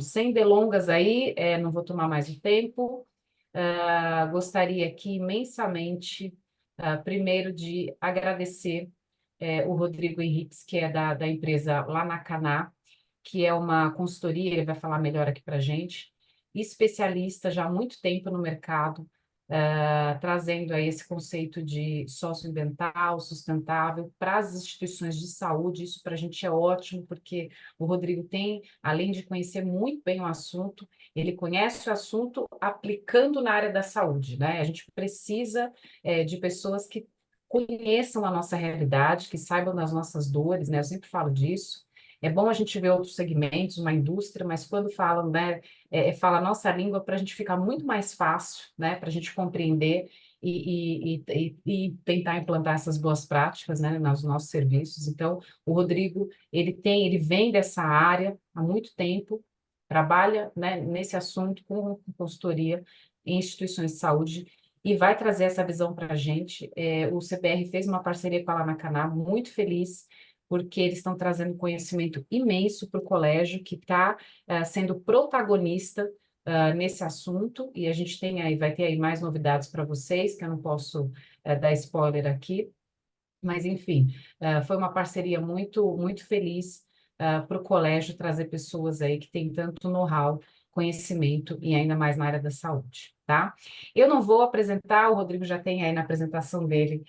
sem delongas aí, não vou tomar mais o tempo. Gostaria aqui imensamente, primeiro, de agradecer o Rodrigo Henriques, que é da empresa Lanacaná, que é uma consultoria, ele vai falar melhor aqui para a gente, especialista já há muito tempo no mercado, trazendo aí esse conceito de socioambiental, sustentável para as instituições de saúde. Isso para a gente é ótimo, porque o Rodrigo tem, além de conhecer muito bem o assunto, ele conhece o assunto aplicando na área da saúde, né? A gente precisa de pessoas que conheçam a nossa realidade, que saibam das nossas dores, né? Eu sempre falo disso. É bom a gente ver outros segmentos, uma indústria, mas quando falam, né, fala a nossa língua para a gente ficar muito mais fácil, né, para a gente compreender e tentar implantar essas boas práticas, né, nos nossos serviços. Então, o Rodrigo, ele vem dessa área há muito tempo, trabalha, né, nesse assunto com consultoria em instituições de saúde e vai trazer essa visão para a gente. O CBR fez uma parceria com a Lanacaná, muito feliz, porque eles estão trazendo conhecimento imenso para o colégio, que está sendo protagonista nesse assunto, e a gente tem aí, vai ter aí mais novidades para vocês, que eu não posso dar spoiler aqui, mas enfim, foi uma parceria muito feliz para o colégio trazer pessoas aí que têm tanto know-how, conhecimento e ainda mais na área da saúde, tá? Eu não vou apresentar, o Rodrigo já tem aí na apresentação dele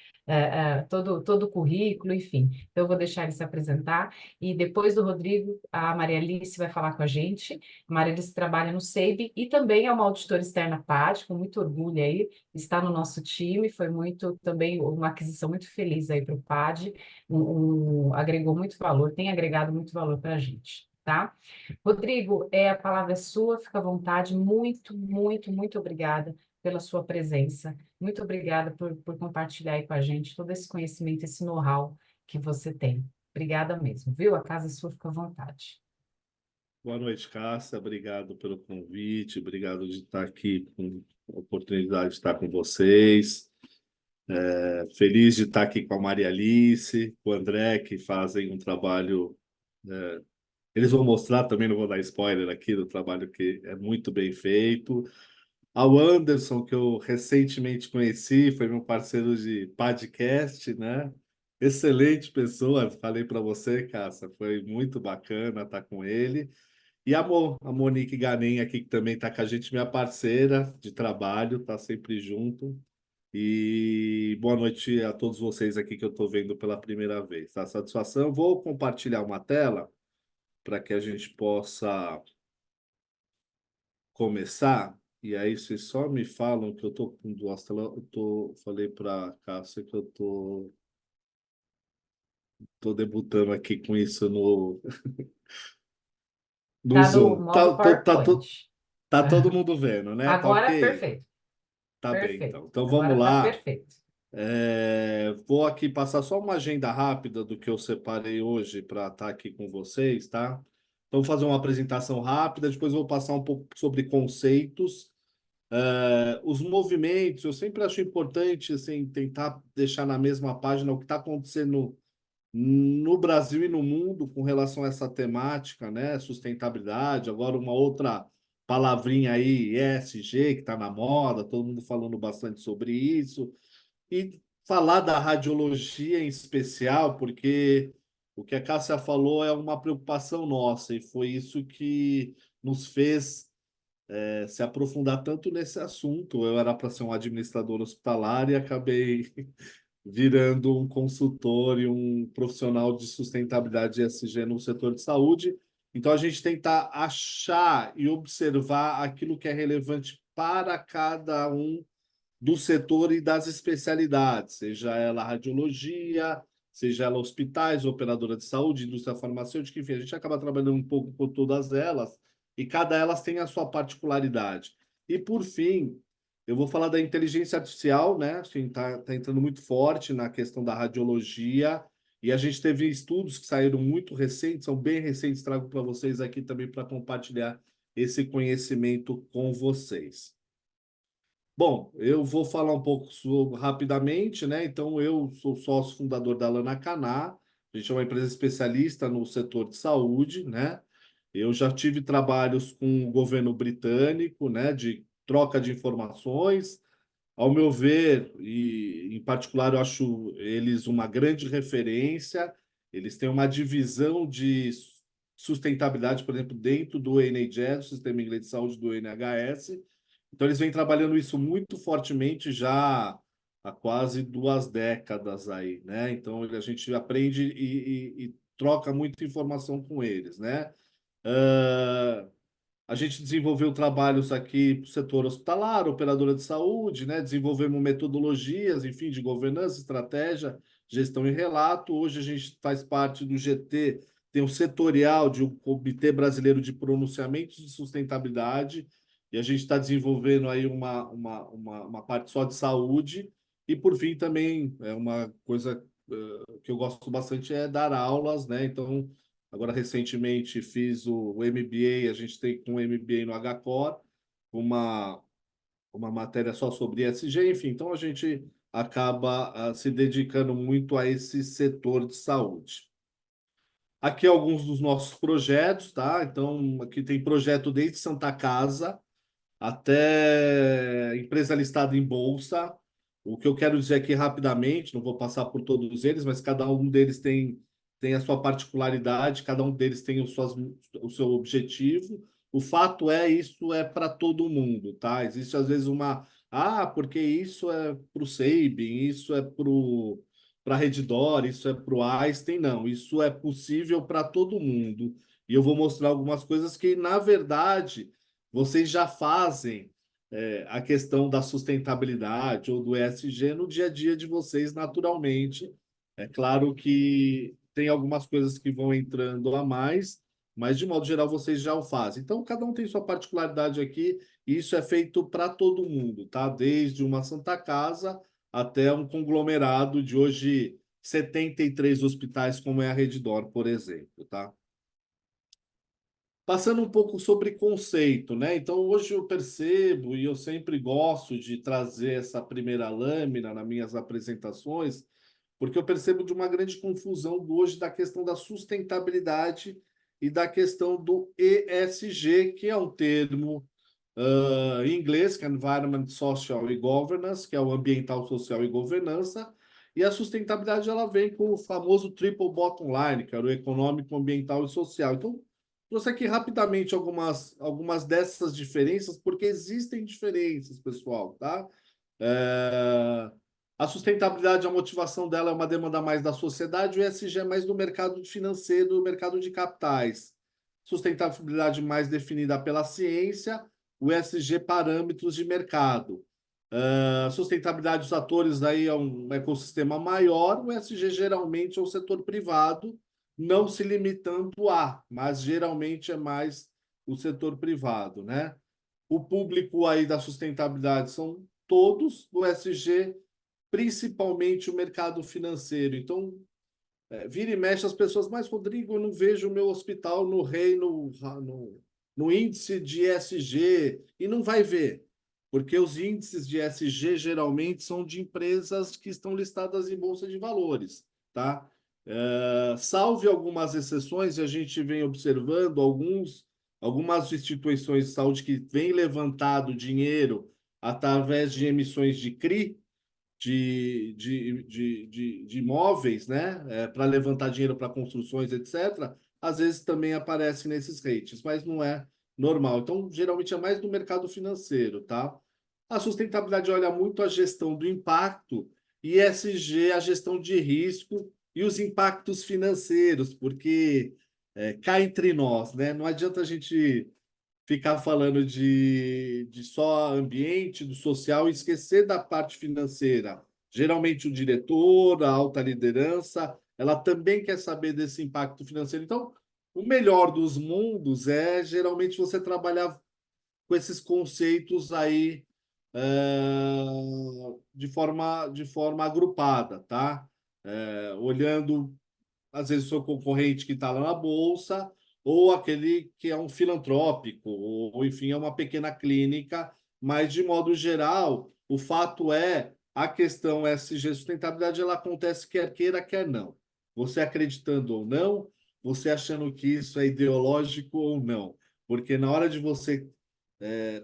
todo o currículo, enfim. Então, eu vou deixar ele se apresentar e depois do Rodrigo, a Maria Alice vai falar com a gente. A Maria Alice trabalha no SEIB e também é uma auditora externa PAD, com muito orgulho aí, está no nosso time, foi muito também uma aquisição muito feliz aí para o PAD, agregou muito valor, tem agregado muito valor para a gente, tá? Rodrigo, a palavra é sua, fica à vontade, muito obrigada pela sua presença, muito obrigada por compartilhar aí com a gente todo esse conhecimento, esse know-how que você tem. Obrigada mesmo, viu? A casa é sua, fica à vontade. Boa noite, Cássia. Obrigado pelo convite. Obrigado de estar aqui com a oportunidade de estar com vocês. Feliz de estar aqui com a Maria Alice, com o André, que fazem um trabalho. Eles vão mostrar também, não vou dar spoiler aqui, do trabalho que é muito bem feito. Ao Anderson, que eu recentemente conheci, foi meu parceiro de podcast, né? Excelente pessoa, falei para você, Cássia, foi muito bacana estar com ele. E a Monique Ganem aqui, que também está com a gente, minha parceira de trabalho, está sempre junto. E boa noite a todos vocês aqui que eu estou vendo pela primeira vez. Tá? Satisfação. Eu vou compartilhar uma tela para que a gente possa começar. E aí vocês só me falam que eu estou com duas telas. Falei para a Cássia que eu tô debutando aqui com isso no Tá no Zoom. modo PowerPoint. Tá todo mundo vendo, né? Tá Agora, ok? perfeito, Tá bem, perfeito. então. Então vamos Agora tá lá. perfeito. Vou aqui passar só uma agenda rápida do que eu separei hoje para estar aqui com vocês, tá? Então, vou fazer uma apresentação rápida, depois vou passar um pouco sobre conceitos. Os movimentos, eu sempre acho importante assim, tentar deixar na mesma página o que está acontecendo no Brasil e no mundo com relação a essa temática, né? Sustentabilidade, agora uma outra palavrinha aí, ESG, que está na moda, todo mundo falando bastante sobre isso. E falar da radiologia em especial, porque o que a Cássia falou é uma preocupação nossa, e foi isso que nos fez se aprofundar tanto nesse assunto. Eu era para ser um administrador hospitalar e acabei virando um consultor e um profissional de sustentabilidade e ESG no setor de saúde. Então, a gente tenta achar e observar aquilo que é relevante para cada um do setor e das especialidades, seja ela radiologia, seja ela hospitais, operadora de saúde, indústria farmacêutica, enfim, a gente acaba trabalhando um pouco com todas elas e cada elas tem a sua particularidade. E por fim, eu vou falar da inteligência artificial, né? Assim, tá entrando muito forte na questão da radiologia e a gente teve estudos que saíram muito recentes, são bem recentes, trago para vocês aqui também para compartilhar esse conhecimento com vocês. Bom, eu vou falar um pouco rapidamente, né? Então, eu sou sócio fundador da Lana Caná. A gente é uma empresa especialista no setor de saúde, né? Eu já tive trabalhos com o governo britânico, né, de troca de informações. Ao meu ver, e em particular, eu acho eles uma grande referência. Eles têm uma divisão de sustentabilidade, por exemplo, dentro do NHS, o Sistema Inglês de Saúde do NHS. Então, eles vêm trabalhando isso muito fortemente já há quase 2 décadas aí, né? Então, a gente aprende e troca muita informação com eles, né? Ah, a gente desenvolveu trabalhos aqui para o setor hospitalar, operadora de saúde, né? Desenvolvemos metodologias, enfim, de governança, estratégia, gestão e relato. Hoje a gente faz parte do GT, tem um setorial de um Comitê Brasileiro de Pronunciamentos de Sustentabilidade, e a gente está desenvolvendo aí uma parte só de saúde. E, por fim, também é uma coisa que eu gosto bastante é dar aulas, né? Então, agora, recentemente, fiz o MBA, a gente tem um MBA no HCOR, uma matéria só sobre ESG, enfim, então a gente acaba se dedicando muito a esse setor de saúde. Aqui alguns dos nossos projetos, tá? Então, aqui tem projeto desde Santa Casa até empresa listada em bolsa. O que eu quero dizer aqui rapidamente, não vou passar por todos eles, mas cada um deles tem a sua particularidade, cada um deles tem o seu objetivo. O fato é, isso é para todo mundo, tá? Existe às vezes porque isso é para o Sabin, isso é para a Reddor, isso é para o Einstein. Não, isso é possível para todo mundo. E eu vou mostrar algumas coisas que, na verdade, vocês já fazem a questão da sustentabilidade ou do ESG no dia a dia de vocês naturalmente. É claro que tem algumas coisas que vão entrando a mais, mas de modo geral vocês já o fazem. Então, cada um tem sua particularidade aqui, e isso é feito para todo mundo, tá? Desde uma Santa Casa até um conglomerado de hoje 73 hospitais, como é a Reddor, por exemplo, tá? Passando um pouco sobre conceito, né? Então, hoje eu percebo, e eu sempre gosto de trazer essa primeira lâmina nas minhas apresentações, porque eu percebo de uma grande confusão hoje da questão da sustentabilidade e da questão do ESG, que é um termo em inglês, que é Environment, Social e Governance, que é o ambiental, social e governança, e a sustentabilidade ela vem com o famoso triple bottom line, que é o econômico, ambiental e social. Então, trouxe aqui rapidamente algumas dessas diferenças, porque existem diferenças, pessoal, tá? É, A sustentabilidade, a motivação dela é uma demanda mais da sociedade, o ESG é mais do mercado financeiro, do mercado de capitais. Sustentabilidade mais definida pela ciência, o ESG parâmetros de mercado. Sustentabilidade dos atores aí é um ecossistema maior, o ESG geralmente é o setor privado, não se limitando mas geralmente é mais o setor privado, né? O público aí da sustentabilidade são todos, o ESG, principalmente o mercado financeiro. Então, vira e mexe as pessoas, mas Rodrigo, eu não vejo o meu hospital no no índice de ESG, e não vai ver, porque os índices de ESG geralmente são de empresas que estão listadas em bolsa de valores, tá? Salve algumas exceções, e a gente vem observando algumas instituições de saúde que vêm levantado dinheiro através de emissões de CRI, de imóveis, né? Para levantar dinheiro para construções, etc., às vezes também aparece nesses rates, mas não é normal. Então, geralmente é mais no mercado financeiro, tá? A sustentabilidade olha muito a gestão do impacto, e ESG a gestão de risco e os impactos financeiros, porque cá entre nós, né? Não adianta a gente ficar falando de só ambiente, do social, e esquecer da parte financeira. Geralmente o diretor, a alta liderança, ela também quer saber desse impacto financeiro. Então, o melhor dos mundos é geralmente você trabalhar com esses conceitos aí de forma agrupada, tá? Olhando às vezes o seu concorrente que está lá na bolsa, ou aquele que é um filantrópico, ou enfim, é uma pequena clínica, mas de modo geral, o fato é a questão SG sustentabilidade ela acontece quer queira, quer não. Você acreditando ou não, você achando que isso é ideológico ou não. Porque na hora de você,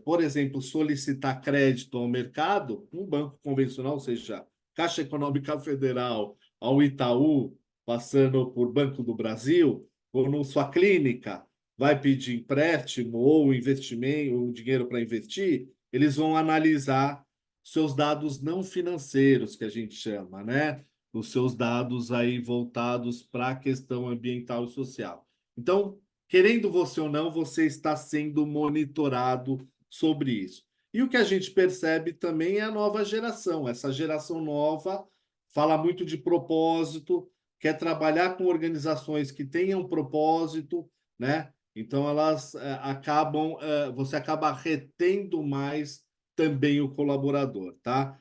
por exemplo, solicitar crédito ao mercado, um banco convencional, ou seja, Caixa Econômica Federal, ao Itaú, passando por Banco do Brasil, ou na sua clínica, vai pedir empréstimo ou investimento, ou dinheiro para investir, eles vão analisar seus dados não financeiros, que a gente chama, né? Os seus dados aí voltados para a questão ambiental e social. Então, querendo você ou não, você está sendo monitorado sobre isso. E o que a gente percebe também é a nova geração. Essa geração nova fala muito de propósito, quer trabalhar com organizações que tenham propósito, né? Então elas acabam, você acaba retendo mais também o colaborador, tá?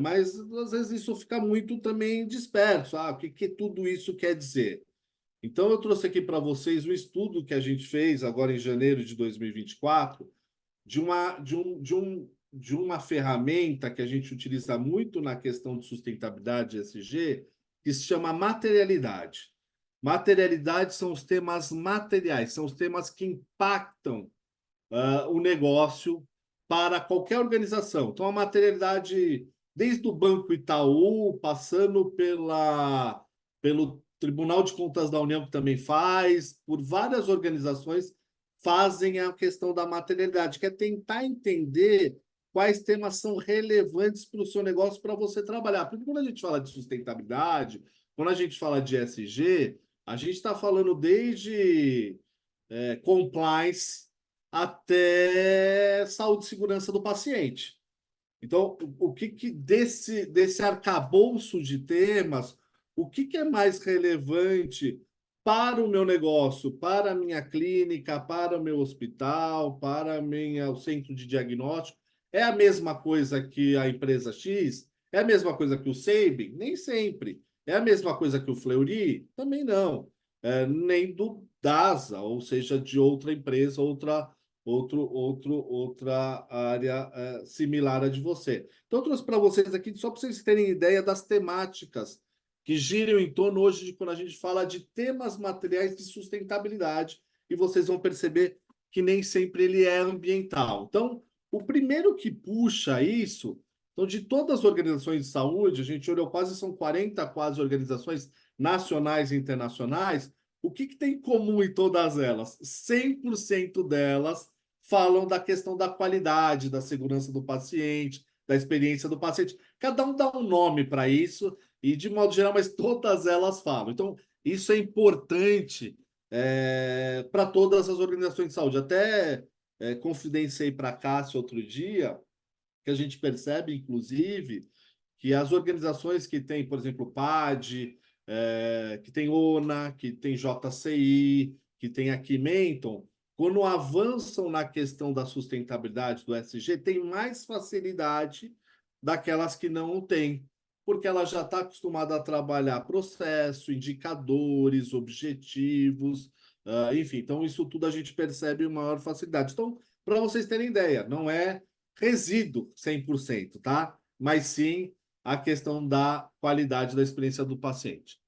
Mas às vezes isso fica muito também disperso. O que tudo isso quer dizer? Então, eu trouxe aqui para vocês um estudo que a gente fez agora em janeiro de 2024 de uma ferramenta que a gente utiliza muito na questão de sustentabilidade ESG, que se chama materialidade. Materialidade são os temas materiais, são os temas que impactam o negócio para qualquer organização. Então, a materialidade, desde o Banco Itaú, passando pelo Tribunal de Contas da União, que também faz, por várias organizações, fazem a questão da materialidade, que é tentar entender quais temas são relevantes para o seu negócio para você trabalhar. Porque quando a gente fala de sustentabilidade, quando a gente fala de ESG, a gente está falando desde compliance até saúde e segurança do paciente. Então, o que desse arcabouço de temas, o que é mais relevante para o meu negócio, para a minha clínica, para o meu hospital, para o centro de diagnóstico? É a mesma coisa que a empresa X? É a mesma coisa que o Sabin? Nem sempre. É a mesma coisa que o Fleury? Também não. Nem do DASA, ou seja, de outra empresa, outra área similar à de você. Então, eu trouxe para vocês aqui, só para vocês terem ideia das temáticas que giram em torno hoje de quando a gente fala de temas materiais de sustentabilidade, e vocês vão perceber que nem sempre ele é ambiental. Então, o primeiro que puxa isso, então, de todas as organizações de saúde, a gente olhou são 40 quase organizações nacionais e internacionais, o que tem em comum em todas elas? 100% delas falam da questão da qualidade, da segurança do paciente, da experiência do paciente. Cada um dá um nome para isso, e de modo geral, mas todas elas falam. Então, isso é importante para todas as organizações de saúde. Até confidenciei para a Cássia outro dia, que a gente percebe, inclusive, que as organizações que têm, por exemplo, PAD, que tem ONA, que tem JCI, que tem aqui Menton, quando avançam na questão da sustentabilidade do SG, tem mais facilidade daquelas que não têm, porque ela já está acostumada a trabalhar processo, indicadores, objetivos, enfim. Então, isso tudo a gente percebe maior facilidade. Então, para vocês terem ideia, não é resíduo 100%, tá? Mas sim a questão da qualidade da experiência do paciente.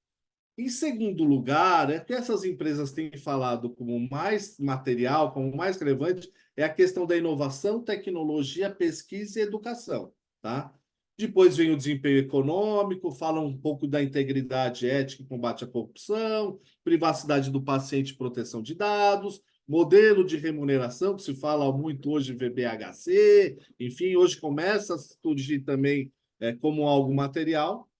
Em segundo lugar, é que essas empresas têm falado como mais material, como mais relevante, é a questão da inovação, tecnologia, pesquisa e educação, tá? Depois vem o desempenho econômico, fala um pouco da integridade ética e combate à corrupção, privacidade do paciente e proteção de dados, modelo de remuneração, que se fala muito hoje VBHC, enfim, hoje começa a surgir também como algo material.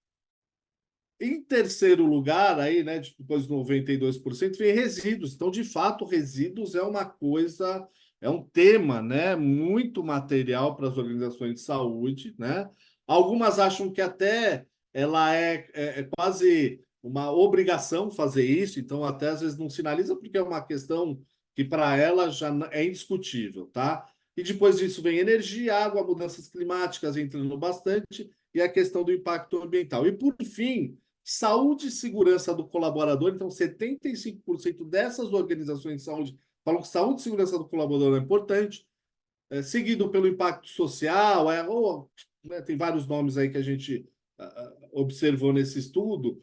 Em terceiro lugar, aí, né, depois de 92%, vem resíduos. Então, de fato, resíduos é uma coisa, é um tema, né, muito material para as organizações de saúde, né? Algumas acham que até ela é quase uma obrigação fazer isso, então até às vezes não sinaliza, porque é uma questão que para ela já é indiscutível, tá? E depois disso vem energia, água, mudanças climáticas entrando bastante, e a questão do impacto ambiental. E por fim, saúde e segurança do colaborador. Então, 75% dessas organizações de saúde falam que saúde e segurança do colaborador é importante, seguido pelo impacto social, né, tem vários nomes aí que a gente observou nesse estudo,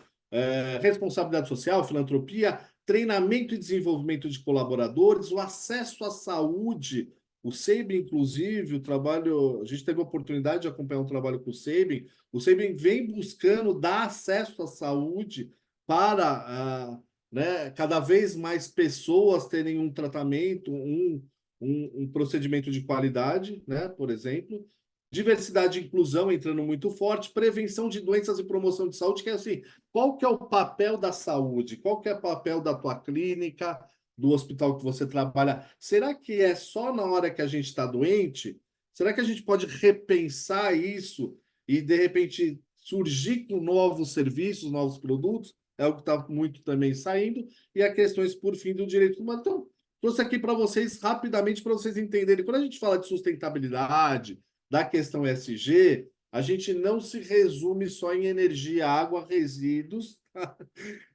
responsabilidade social, filantropia, treinamento e desenvolvimento de colaboradores, o acesso à saúde. O SEIB, inclusive, o trabalho, a gente teve a oportunidade de acompanhar um trabalho com o SEIB. O SEIB vem buscando dar acesso à saúde para né, cada vez mais pessoas terem um tratamento, um procedimento de qualidade, né, por exemplo. Diversidade e inclusão entrando muito forte, prevenção de doenças e promoção de saúde, que é assim, qual que é o papel da saúde? Qual que é o papel da tua clínica, do hospital que você trabalha? Será que é só na hora que a gente está doente? Será que a gente pode repensar isso e, de repente, surgir com novos serviços, novos produtos? É o que está muito também saindo. E as questões, por fim, do direito humano. Então, trouxe aqui para vocês, rapidamente, para vocês entenderem. Quando a gente fala de sustentabilidade, da questão ESG, a gente não se resume só em energia, água, resíduos.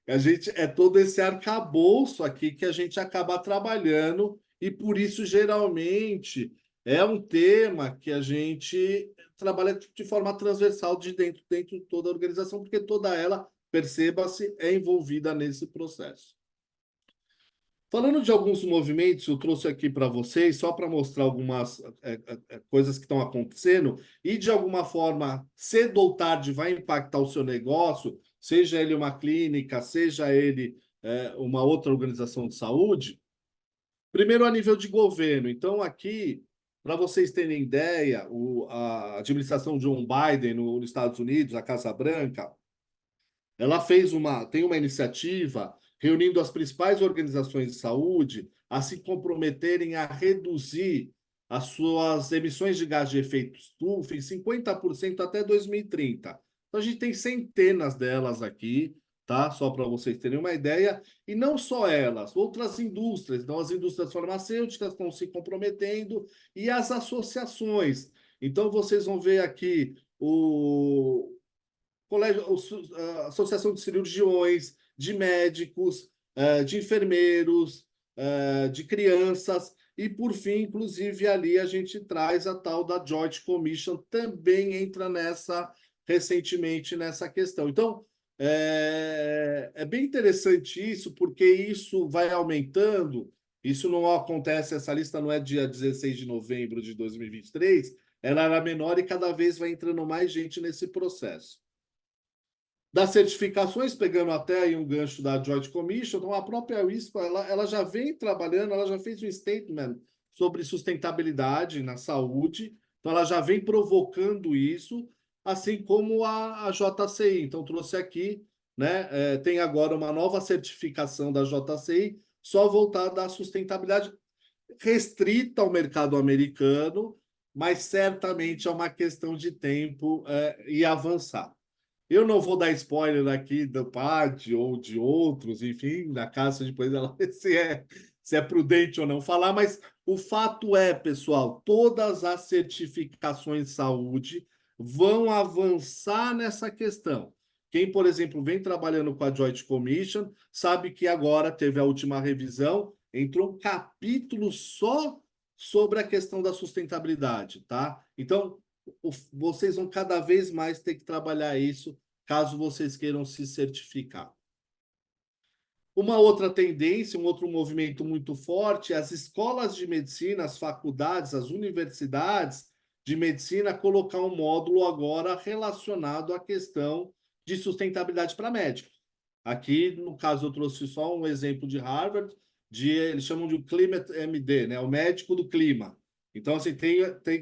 A gente é todo esse arcabouço aqui que a gente acaba trabalhando e por isso geralmente é um tema que a gente trabalha de forma transversal dentro de toda a organização, porque toda ela, perceba-se, é envolvida nesse processo. Falando de alguns movimentos, eu trouxe aqui para vocês, só para mostrar algumas coisas que estão acontecendo, e de alguma forma, cedo ou tarde, vai impactar o seu negócio, seja ele uma clínica, seja ele uma outra organização de saúde. Primeiro, a nível de governo. Então, aqui, para vocês terem ideia, a administração John Biden nos Estados Unidos, a Casa Branca, ela tem uma iniciativa reunindo as principais organizações de saúde a se comprometerem a reduzir as suas emissões de gás de efeito estufa em 50% até 2030. Então, a gente tem centenas delas aqui, tá? Só para vocês terem uma ideia. E não só elas, outras indústrias. Então, as indústrias farmacêuticas estão se comprometendo e as associações. Então, vocês vão ver aqui a Associação de Cirurgiões, de médicos, de enfermeiros, de crianças, e por fim, inclusive, ali a gente traz a tal da Joint Commission, também entra recentemente nessa questão. Então, é bem interessante isso, porque isso vai aumentando, isso não acontece, essa lista não é dia 16 de novembro de 2023, ela era menor e cada vez vai entrando mais gente nesse processo. Das certificações, pegando até aí um gancho da Joint Commission, então a própria WISPA, ela já vem trabalhando, ela já fez um statement sobre sustentabilidade na saúde, então ela já vem provocando isso, assim como a JCI. Então trouxe aqui, né, tem agora uma nova certificação da JCI, só voltada à sustentabilidade restrita ao mercado americano, mas certamente é uma questão de tempo e avançar. Eu não vou dar spoiler aqui do PAD ou de outros, enfim, da Cássia depois ela se é prudente ou não falar, mas o fato é, pessoal, todas as certificações de saúde vão avançar nessa questão. Quem, por exemplo, vem trabalhando com a Joint Commission, sabe que agora teve a última revisão, entrou um capítulo só sobre a questão da sustentabilidade, tá? Então, vocês vão cada vez mais ter que trabalhar isso, caso vocês queiram se certificar. Uma outra tendência, um outro movimento muito forte é as escolas de medicina, as faculdades, as universidades de medicina colocar um módulo agora relacionado à questão de sustentabilidade para médicos. Aqui, no caso, eu trouxe só um exemplo de Harvard, eles chamam de Climate MD, né? O médico do clima. Então, assim,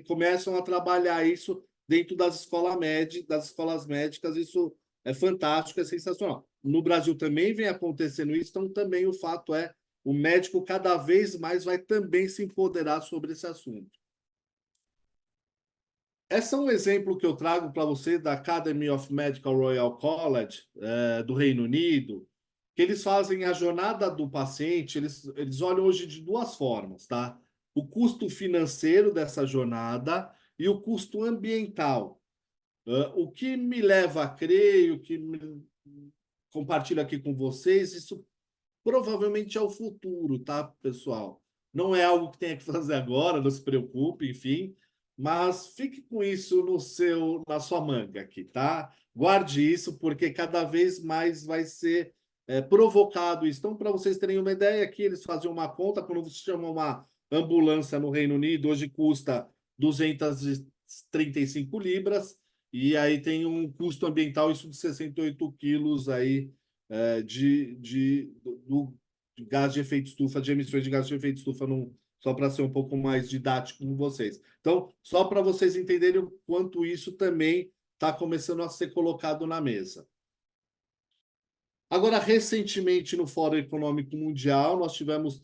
começam a trabalhar isso dentro das escolas médicas, isso é fantástico, é sensacional. No Brasil também vem acontecendo isso, então também o fato é o médico cada vez mais vai também se empoderar sobre esse assunto. Esse é um exemplo que eu trago para você da Academy of Medical Royal College, do Reino Unido, que eles fazem a jornada do paciente, eles olham hoje de duas formas, tá? O custo financeiro dessa jornada e o custo ambiental. O que me leva a crer, o que compartilho aqui com vocês, isso provavelmente é o futuro, tá, pessoal? Não é algo que tenha que fazer agora, não se preocupe, enfim, mas fique com isso na sua manga aqui, tá? Guarde isso, porque cada vez mais vai ser provocado isso. Então, para vocês terem uma ideia, aqui eles fazem uma conta, quando você chama uma ambulância no Reino Unido, hoje custa 235 libras, e aí tem um custo ambiental, isso de 68 quilos aí, de gás de efeito estufa, de emissões de gás de efeito estufa, só para ser um pouco mais didático com vocês. Então, só para vocês entenderem o quanto isso também está começando a ser colocado na mesa. Agora, recentemente, no Fórum Econômico Mundial, nós tivemos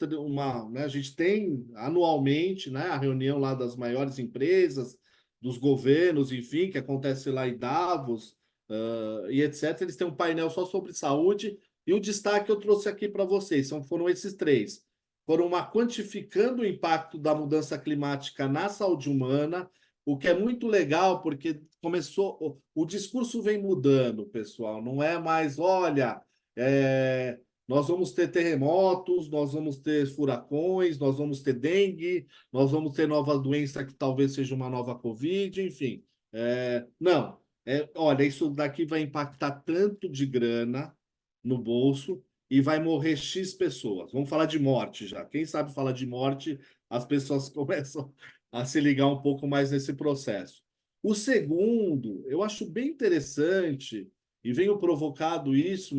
né, a gente tem anualmente, né, a reunião lá das maiores empresas, dos governos, enfim, que acontece lá em Davos, e etc. Eles têm um painel só sobre saúde, e o destaque eu trouxe aqui para vocês, foram esses três. Foram uma quantificando o impacto da mudança climática na saúde humana, o que é muito legal, porque começou, o discurso vem mudando, pessoal, não é mais, olha. Nós vamos ter terremotos, nós vamos ter furacões, nós vamos ter dengue, nós vamos ter nova doença que talvez seja uma nova Covid, enfim. Não, olha, isso daqui vai impactar tanto de grana no bolso e vai morrer X pessoas. Vamos falar de morte já. Quem sabe falar de morte, as pessoas começam a se ligar um pouco mais nesse processo. O segundo, eu acho bem interessante e venho provocado isso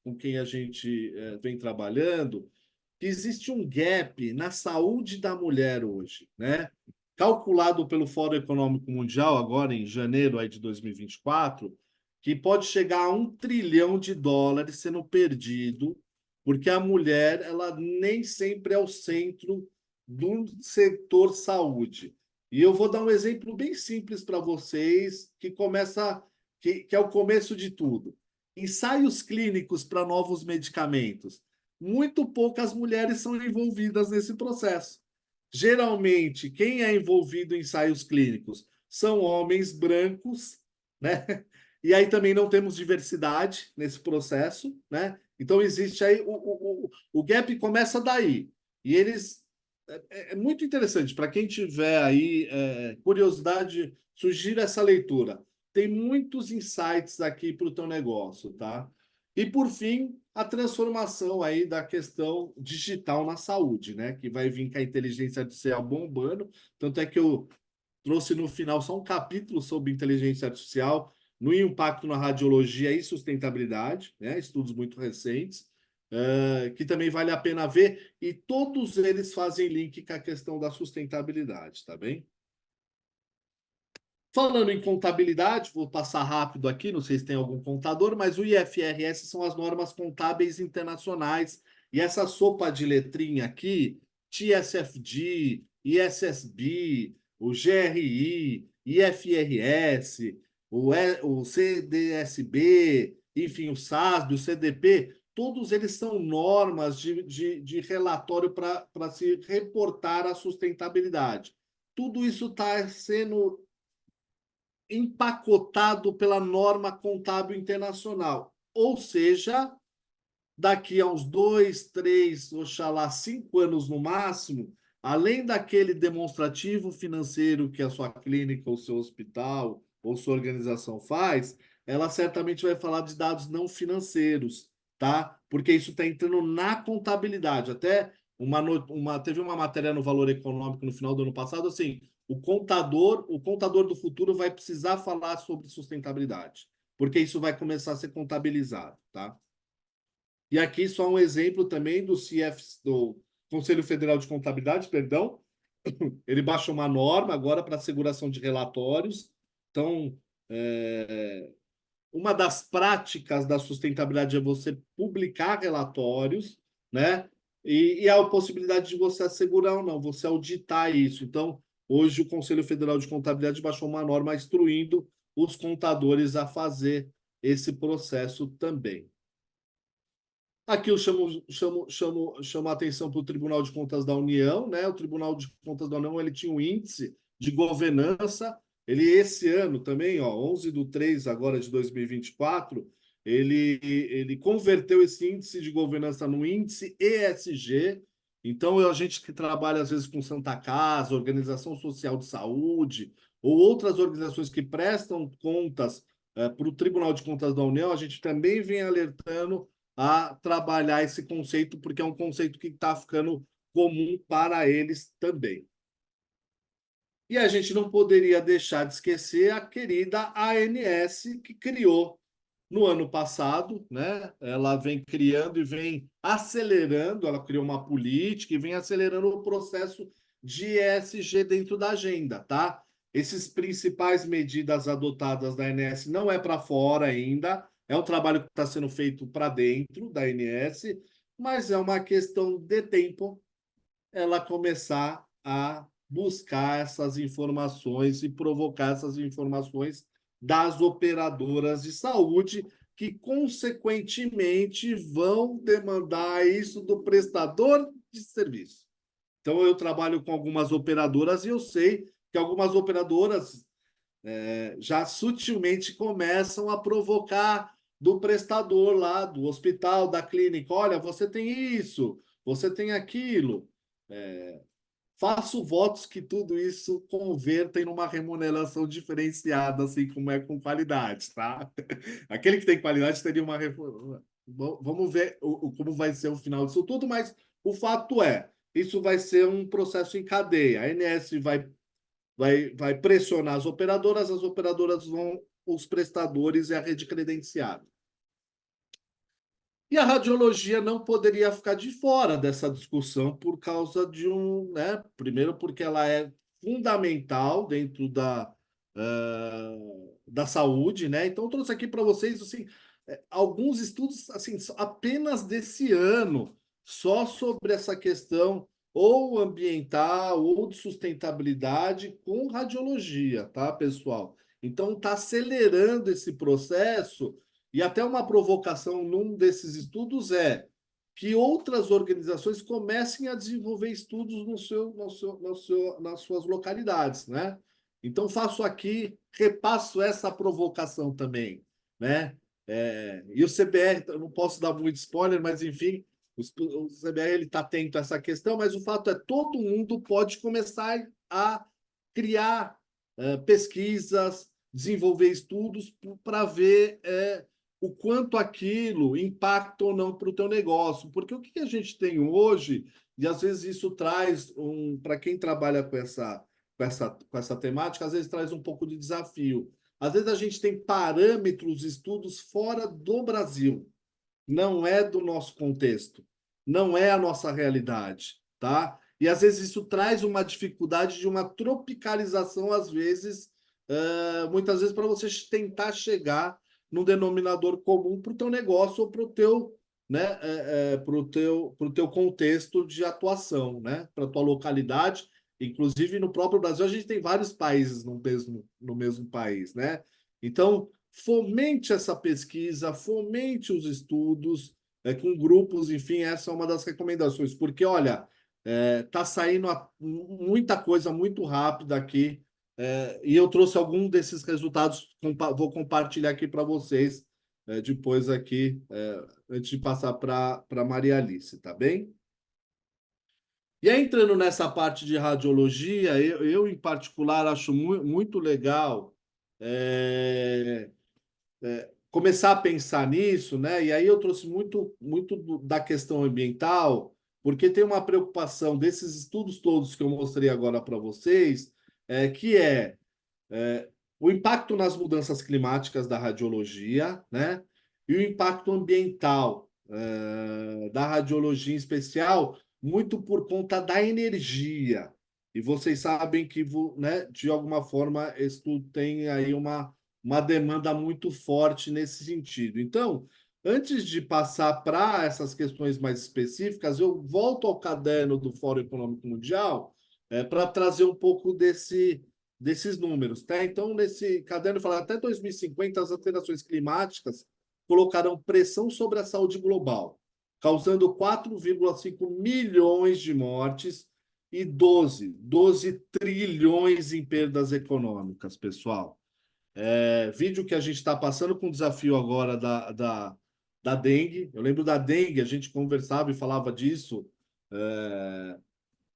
com quem a gente vem trabalhando, que existe um gap na saúde da mulher hoje, né? Calculado pelo Fórum Econômico Mundial, agora em janeiro aí de 2024, que pode chegar a US$ 1 trilhão sendo perdido, porque a mulher ela nem sempre é o centro do setor saúde. E eu vou dar um exemplo bem simples para vocês, que é o começo de tudo. Ensaios clínicos para novos medicamentos. Muito poucas mulheres são envolvidas nesse processo. Geralmente, quem é envolvido em ensaios clínicos são homens brancos, né? E aí também não temos diversidade nesse processo, né? Então existe aí o gap começa daí. E eles é muito interessante para quem tiver aí curiosidade, sugiro essa leitura. Tem muitos insights aqui para o teu negócio, tá? E por fim, a transformação aí da questão digital na saúde, né? Que vai vir com a inteligência artificial bombando. Tanto é que eu trouxe no final só um capítulo sobre inteligência artificial no impacto na radiologia e sustentabilidade, né? Estudos muito recentes, que também vale a pena ver, e todos eles fazem link com a questão da sustentabilidade, tá bem? Falando em contabilidade, vou passar rápido aqui, não sei se tem algum contador, mas o IFRS são as normas contábeis internacionais, e essa sopa de letrinha aqui, TSFD, ISSB, o GRI, IFRS, o CDSB, enfim, o SASB, o CDP, todos eles são normas de relatório para se reportar a sustentabilidade. Tudo isso está sendo empacotado pela norma contábil internacional. Ou seja, daqui a uns 2, 3, oxalá 5 anos no máximo, além daquele demonstrativo financeiro que a sua clínica, ou seu hospital, ou sua organização faz, ela certamente vai falar de dados não financeiros, tá? Porque isso está entrando na contabilidade. Até teve uma matéria no Valor Econômico no final do ano passado, assim, o contador do futuro vai precisar falar sobre sustentabilidade, porque isso vai começar a ser contabilizado, tá? E aqui só um exemplo também do Conselho Federal de Contabilidade, perdão. Ele baixa uma norma agora para asseguração de relatórios. Então, uma das práticas da sustentabilidade é você publicar relatórios, né? E a possibilidade de você assegurar ou não, você auditar isso. Então, hoje o Conselho Federal de Contabilidade baixou uma norma instruindo os contadores a fazer esse processo também. Aqui eu chamo a atenção para o Tribunal de Contas da União, né? O Tribunal de Contas da União ele tinha um índice de governança. Ele, esse ano também, ó, 11/3 agora de 2024, ele converteu esse índice de governança no índice ESG. Então, a gente que trabalha, às vezes, com Santa Casa, Organização Social de Saúde, ou outras organizações que prestam contas para o Tribunal de Contas da União, a gente também vem alertando a trabalhar esse conceito, porque é um conceito que está ficando comum para eles também. E a gente não poderia deixar de esquecer a querida ANS, que criou no ano passado, né? Ela vem criando e vem acelerando, ela criou uma política e vem acelerando o processo de ESG dentro da agenda, tá? Esses principais medidas adotadas da ANS não é para fora ainda, é um trabalho que está sendo feito para dentro da ANS, mas é uma questão de tempo ela começar a buscar essas informações e provocar essas informações das operadoras de saúde, que, consequentemente, vão demandar isso do prestador de serviço. Então, eu trabalho com algumas operadoras e eu sei que algumas operadoras já sutilmente começam a provocar do prestador lá, do hospital, da clínica: olha, você tem isso, você tem aquilo. Faço votos que tudo isso converta em uma remuneração diferenciada, assim como é com qualidade, tá? Aquele que tem qualidade teria uma. Vamos ver como vai ser o final disso tudo, mas o fato é, isso vai ser um processo em cadeia. A ANS vai pressionar as operadoras vão, os prestadores e a rede credenciada. E a radiologia não poderia ficar de fora dessa discussão por causa de né? Primeiro, porque ela é fundamental dentro da saúde, né? Então, eu trouxe aqui para vocês assim, alguns estudos assim, apenas desse ano, só sobre essa questão ou ambiental ou de sustentabilidade com radiologia, tá, pessoal? Então, está acelerando esse processo e até uma provocação num desses estudos é que outras organizações comecem a desenvolver estudos nas suas localidades, né? Então, faço aqui, repasso essa provocação também, né? E o CBR, eu não posso dar muito spoiler, mas enfim, o CBR ele está atento a essa questão, mas o fato é todo mundo pode começar a criar pesquisas, desenvolver estudos para ver o quanto aquilo impacta ou não para o teu negócio. Porque o que a gente tem hoje, e às vezes isso traz, para quem trabalha com essa temática, às vezes traz um pouco de desafio. Às vezes a gente tem parâmetros, estudos fora do Brasil, não é do nosso contexto, não é a nossa realidade, tá? E às vezes isso traz uma dificuldade de uma tropicalização, às vezes, muitas vezes para você tentar chegar num denominador comum para o teu negócio ou para o teu, né, pro teu contexto de atuação, né, para a tua localidade. Inclusive no próprio Brasil a gente tem vários países no mesmo país, né? Então fomente essa pesquisa, fomente os estudos com grupos, enfim, essa é uma das recomendações, porque, olha, tá saindo muita coisa muito rápida aqui, e eu trouxe algum desses resultados, vou compartilhar aqui para vocês, depois aqui, antes de passar para Maria Alice, tá bem? E aí, entrando nessa parte de radiologia, eu em particular acho muito legal é, começar a pensar nisso, né? E aí eu trouxe muito da questão ambiental, porque tem uma preocupação desses estudos todos que eu mostrei agora para vocês, que o impacto nas mudanças climáticas da radiologia, né? E o impacto ambiental da radiologia em especial, muito por conta da energia. E vocês sabem que, né, de alguma forma, isso tem aí uma demanda muito forte nesse sentido. Então, antes de passar para essas questões mais específicas, eu volto ao caderno do Fórum Econômico Mundial para trazer um pouco desses números, tá? Então, nesse caderno fala até 2050 as alterações climáticas colocarão pressão sobre a saúde global, causando 4,5 milhões de mortes e 12 trilhões em perdas econômicas, pessoal. Vídeo que a gente está passando com o desafio agora da dengue. Eu lembro da dengue, a gente conversava e falava disso.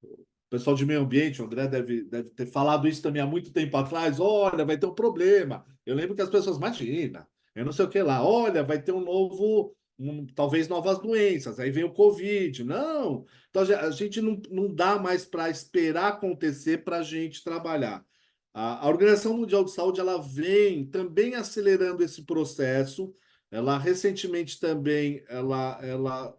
O pessoal de meio ambiente, o André deve ter falado isso também há muito tempo atrás. Olha, vai ter um problema. Eu lembro que as pessoas, imagina, eu não sei o que lá. Olha, vai ter um novo talvez novas doenças, aí vem o Covid. Não, então a gente não dá mais para esperar acontecer para a gente trabalhar. A Organização Mundial de Saúde ela vem também acelerando esse processo. Ela recentemente também ela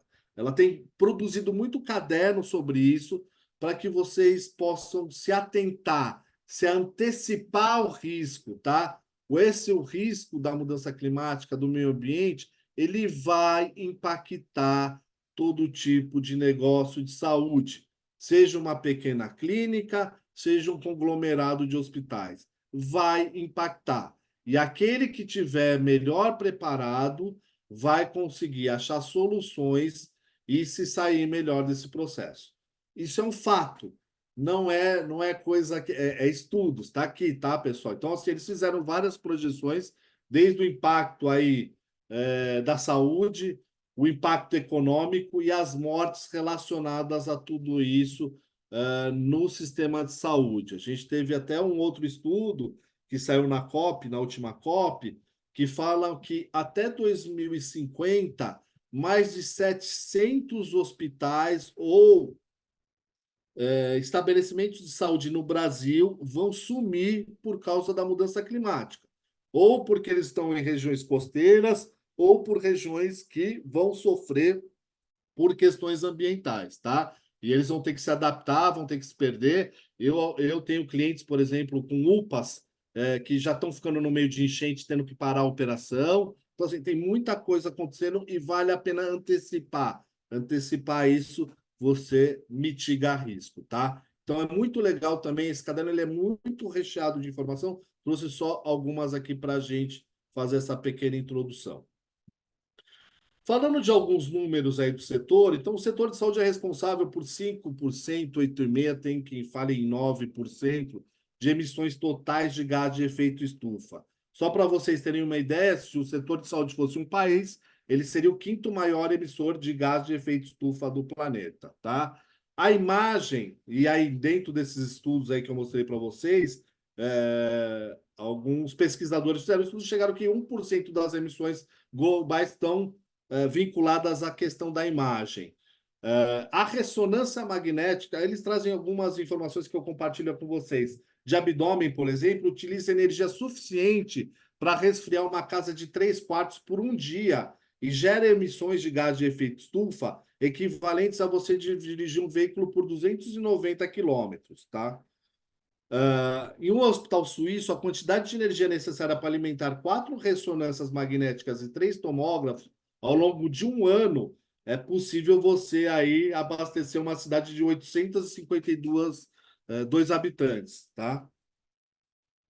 tem produzido muito caderno sobre isso para que vocês possam se atentar, se antecipar ao risco, tá? O risco da mudança climática, do meio ambiente, ele vai impactar todo tipo de negócio de saúde, seja uma pequena clínica, seja um conglomerado de hospitais. Vai impactar. E aquele que tiver melhor preparado vai conseguir achar soluções e se sair melhor desse processo. Isso é um fato. Não é coisa que é estudos, tá aqui, tá, pessoal? Então, assim, eles fizeram várias projeções, desde o impacto aí da saúde, o impacto econômico e as mortes relacionadas a tudo isso no sistema de saúde. A gente teve até um outro estudo que saiu na COP, na última COP, que fala que até 2050, mais de 700 hospitais ou estabelecimentos de saúde no Brasil vão sumir por causa da mudança climática, ou porque eles estão em regiões costeiras, ou por regiões que vão sofrer por questões ambientais, tá? E eles vão ter que se adaptar, vão ter que se perder. Eu tenho clientes, por exemplo, com UPAs, que já estão ficando no meio de enchente, tendo que parar a operação. Então, assim, tem muita coisa acontecendo e vale a pena antecipar. Antecipar isso, você mitiga risco, tá? Então, é muito legal também. Esse caderno ele é muito recheado de informação. Trouxe só algumas aqui para a gente fazer essa pequena introdução. Falando de alguns números aí do setor, então o setor de saúde é responsável por 5%, 8,5%, tem quem fale em 9% de emissões totais de gás de efeito estufa. Só para vocês terem uma ideia, se o setor de saúde fosse um país, ele seria o quinto maior emissor de gás de efeito estufa do planeta, tá? A imagem, e aí dentro desses estudos aí que eu mostrei para vocês, alguns pesquisadores fizeram estudos e chegaram que 1% das emissões globais estão vinculadas à questão da imagem. A ressonância magnética, eles trazem algumas informações que eu compartilho com vocês. De abdômen, por exemplo, utiliza energia suficiente para resfriar uma casa de 3 quartos por um dia e gera emissões de gás de efeito estufa equivalentes a você dirigir um veículo por 290 quilômetros, tá? Em um hospital suíço, a quantidade de energia necessária para alimentar 4 ressonâncias magnéticas e 3 tomógrafos ao longo de um ano é possível você aí abastecer uma cidade de 852 dois habitantes, tá?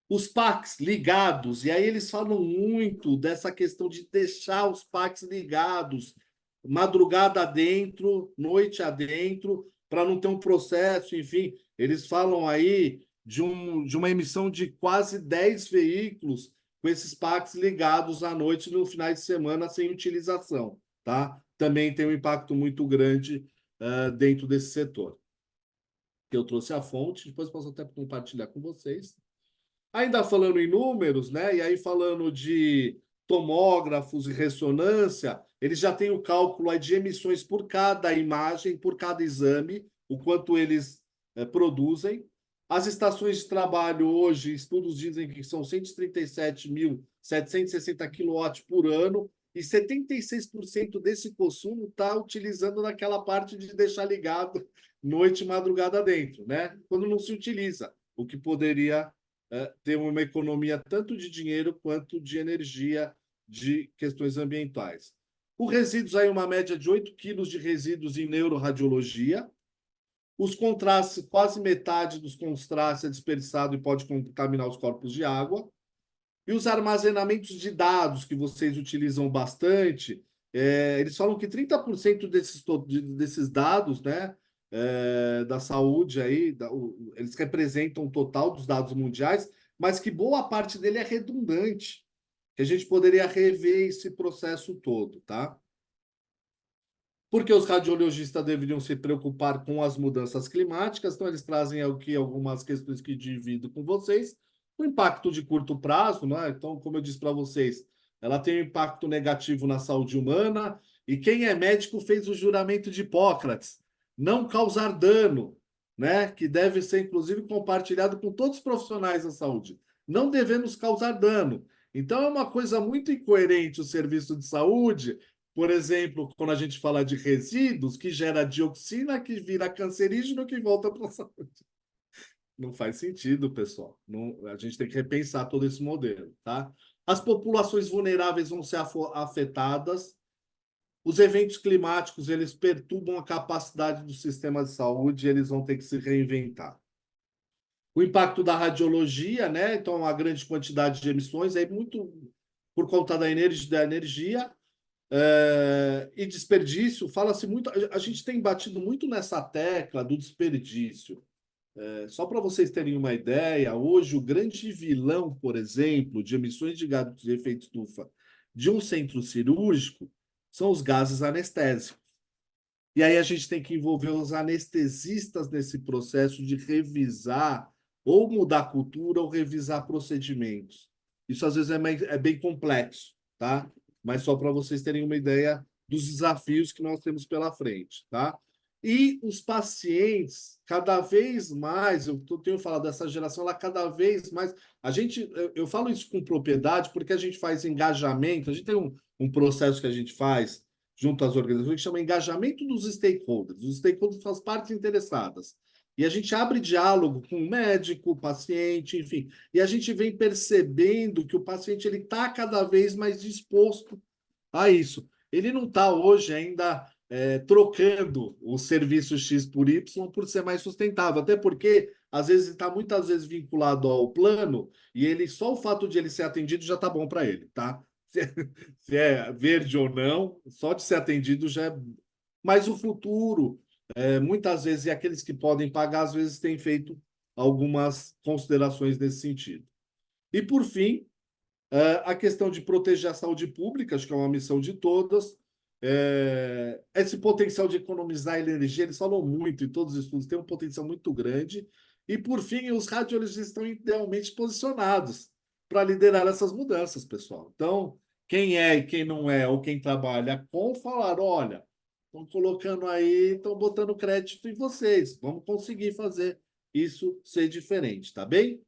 Os PACs ligados, e aí eles falam muito dessa questão de deixar os PACs ligados, madrugada adentro, noite adentro, para não ter um processo, enfim, eles falam aí de uma emissão de quase 10 veículos com esses PACs ligados à noite no final de semana sem utilização, tá? Também tem um impacto muito grande dentro desse setor. Eu trouxe a fonte, depois posso até compartilhar com vocês. Ainda falando em números, né? E aí falando de tomógrafos e ressonância, eles já têm o cálculo aí de emissões por cada imagem, por cada exame, o quanto eles produzem. As estações de trabalho hoje, estudos dizem que são 137.760 quilowatts por ano, e 76% desse consumo está utilizando naquela parte de deixar ligado noite e madrugada dentro, né? Quando não se utiliza, o que poderia ter uma economia tanto de dinheiro quanto de energia de questões ambientais. O resíduos aí, uma média de 8 quilos de resíduos em neuroradiologia. Os contrastes, quase metade dos contrastes é dispersado e pode contaminar os corpos de água. E os armazenamentos de dados que vocês utilizam bastante, eles falam que 30% desses dados, né, da saúde aí, eles representam o total dos dados mundiais, mas que boa parte dele é redundante, que a gente poderia rever esse processo todo, tá? Porque os radiologistas deveriam se preocupar com as mudanças climáticas, então eles trazem aqui algumas questões que divido com vocês. O impacto de curto prazo, né? Então, como eu disse para vocês, ela tem um impacto negativo na saúde humana, E quem é médico fez o juramento de Hipócrates, não causar dano, né? Que deve ser, inclusive, compartilhado com todos os profissionais da saúde. Não devemos causar dano. Então, é uma coisa muito incoerente o serviço de saúde, por exemplo, quando a gente fala de resíduos, que gera dioxina, que vira cancerígeno, que volta para a saúde. Não faz sentido, pessoal. Não, a gente tem que repensar todo esse modelo, tá? As populações vulneráveis vão ser afetadas. Os eventos climáticos, eles perturbam a capacidade do sistema de saúde, e eles vão ter que se reinventar. O impacto da radiologia, né? Então, a grande quantidade de emissões, é muito por conta da energia e desperdício. Fala-se muito, a gente tem batido muito nessa tecla do desperdício. Só para vocês terem uma ideia, hoje o grande vilão, por exemplo, de emissões de gases de efeito estufa de um centro cirúrgico são os gases anestésicos. E aí a gente tem que envolver os anestesistas nesse processo de revisar ou mudar a cultura ou revisar procedimentos. Isso às vezes é bem complexo, tá? Mas só para vocês terem uma ideia dos desafios que nós temos pela frente, tá? E os pacientes, cada vez mais, eu tenho falado dessa geração, ela cada vez mais. Eu falo isso com propriedade porque a gente faz engajamento, a gente tem um processo que a gente faz junto às organizações, que chama engajamento dos stakeholders. Os stakeholders são as partes interessadas. E a gente abre diálogo com o médico, o paciente, enfim. E a gente vem percebendo que o paciente ele está cada vez mais disposto a isso. Ele não está hoje ainda trocando o serviço X por Y por ser mais sustentável. Até porque, às vezes, está muitas vezes vinculado ao plano e ele só o fato de ele ser atendido já está bom para ele, tá? Se é verde ou não, só de ser atendido já é. Mas o futuro, muitas vezes, e aqueles que podem pagar, às vezes, têm feito algumas considerações nesse sentido. E, por fim, a questão de proteger a saúde pública, acho que é uma missão de todas. Esse potencial de economizar energia, eles falam muito em todos os estudos, tem um potencial muito grande. E, por fim, os radiologistas estão idealmente posicionados para liderar essas mudanças, pessoal. Então, quem é e quem não é, ou quem trabalha com, falar: olha, estão colocando aí, estão botando crédito em vocês, vamos conseguir fazer isso ser diferente, tá bem?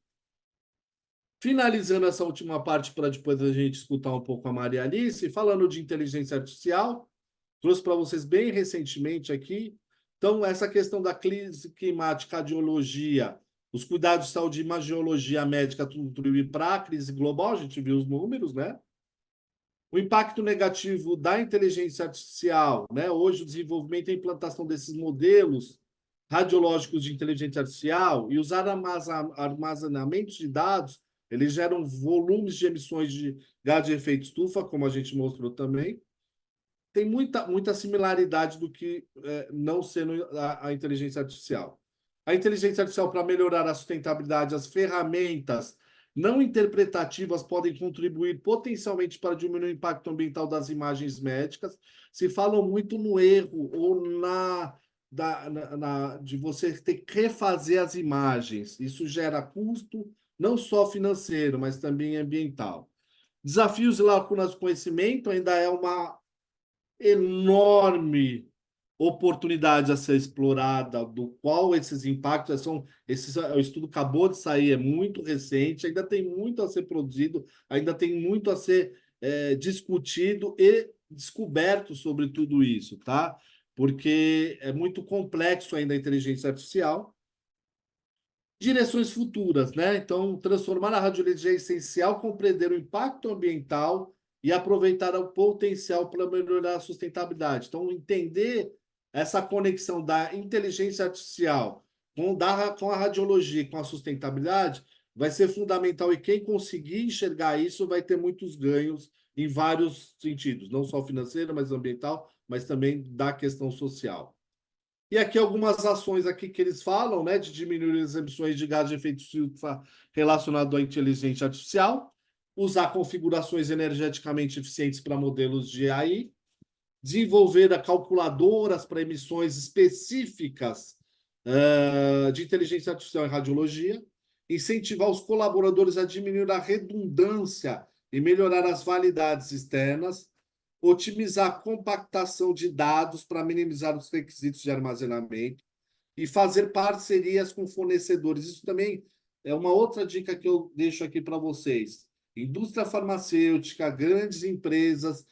Finalizando essa última parte para depois a gente escutar um pouco a Maria Alice, falando de inteligência artificial, trouxe para vocês bem recentemente aqui. Então, essa questão da crise climática, cardiologia, os cuidados de saúde, imagiologia médica, tudo contribui para a crise global, a gente viu os números, né? O impacto negativo da inteligência artificial, né? Hoje, o desenvolvimento e a implantação desses modelos radiológicos de inteligência artificial e os armazenamentos de dados, eles geram volumes de emissões de gás de efeito estufa, como a gente mostrou também. Tem muita similaridade do que não sendo a inteligência artificial. A inteligência artificial, para melhorar a sustentabilidade, as ferramentas não interpretativas podem contribuir potencialmente para diminuir o impacto ambiental das imagens médicas. Se fala muito no erro ou de você ter que refazer as imagens. Isso gera custo, não só financeiro, mas também ambiental. Desafios e lacunas do conhecimento ainda é uma enorme oportunidade a ser explorada, do qual esses impactos são. O estudo acabou de sair, é muito recente, ainda tem muito a ser produzido, ainda tem muito a ser discutido e descoberto sobre tudo isso, tá? Porque é muito complexo ainda a inteligência artificial. Direções futuras, né? Então, transformar a radiologia é essencial, compreender o impacto ambiental e aproveitar o potencial para melhorar a sustentabilidade. Então, entender essa conexão da inteligência artificial com a radiologia e com a sustentabilidade vai ser fundamental, e quem conseguir enxergar isso vai ter muitos ganhos em vários sentidos, não só financeiro, mas ambiental, mas também da questão social. E aqui algumas ações aqui que eles falam, né, de diminuir as emissões de gás de efeito estufa relacionado à inteligência artificial, usar configurações energeticamente eficientes para modelos de AI, desenvolver calculadoras para emissões específicas de inteligência artificial em radiologia, incentivar os colaboradores a diminuir a redundância e melhorar as validades externas, otimizar a compactação de dados para minimizar os requisitos de armazenamento e fazer parcerias com fornecedores. Isso também é uma outra dica que eu deixo aqui para vocês. Indústria farmacêutica, grandes empresas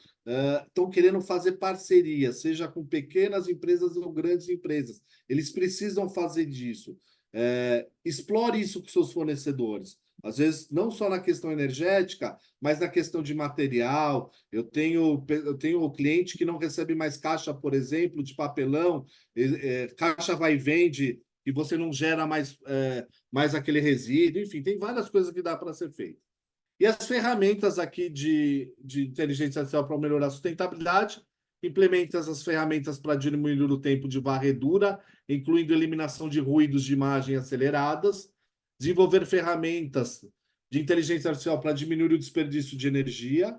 estão querendo fazer parceria, seja com pequenas empresas ou grandes empresas. Eles precisam fazer disso. Explore isso com seus fornecedores. Às vezes, não só na questão energética, mas na questão de material. Eu tenho o cliente que não recebe mais caixa, por exemplo, de papelão, caixa vai e vende, e você não gera mais aquele resíduo. Enfim, tem várias coisas que dá para ser feito. E as ferramentas aqui de inteligência artificial para melhorar a sustentabilidade, implementa as ferramentas para diminuir o tempo de varredura, incluindo eliminação de ruídos de imagem aceleradas, desenvolver ferramentas de inteligência artificial para diminuir o desperdício de energia,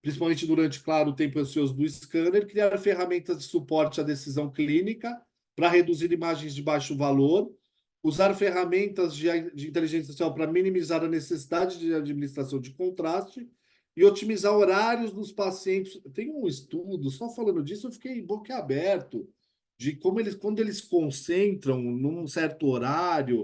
principalmente durante, claro, o tempo ocioso do scanner, criar ferramentas de suporte à decisão clínica para reduzir imagens de baixo valor, usar ferramentas de inteligência artificial para minimizar a necessidade de administração de contraste e otimizar horários dos pacientes. Tem um estudo, só falando disso, eu fiquei boquiaberto, de como quando eles concentram num certo horário,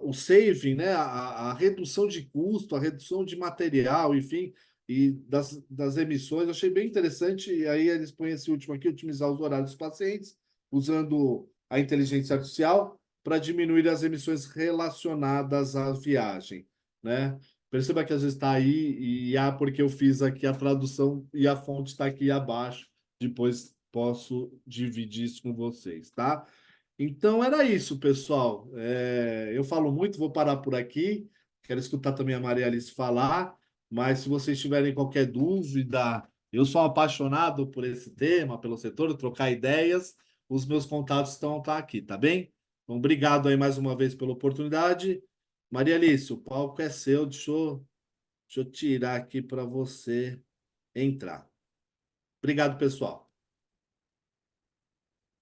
o saving, né, a redução de custo, a redução de material, enfim, e das emissões, eu achei bem interessante. E aí eles põem esse último aqui, otimizar os horários dos pacientes, usando a inteligência artificial para diminuir as emissões relacionadas à viagem, né? Perceba que às vezes está aí e porque eu fiz aqui a tradução e a fonte está aqui abaixo. Depois posso dividir isso com vocês, tá? Então era isso, pessoal. Eu falo muito, vou parar por aqui. Quero escutar também a Maria Alice falar, mas se vocês tiverem qualquer dúvida, eu sou apaixonado por esse tema, pelo setor, trocar ideias. Os meus contatos estão tá aqui, tá bem? Então, obrigado aí mais uma vez pela oportunidade. Maria Alice, o palco é seu. Deixa eu tirar aqui para você entrar. Obrigado, pessoal.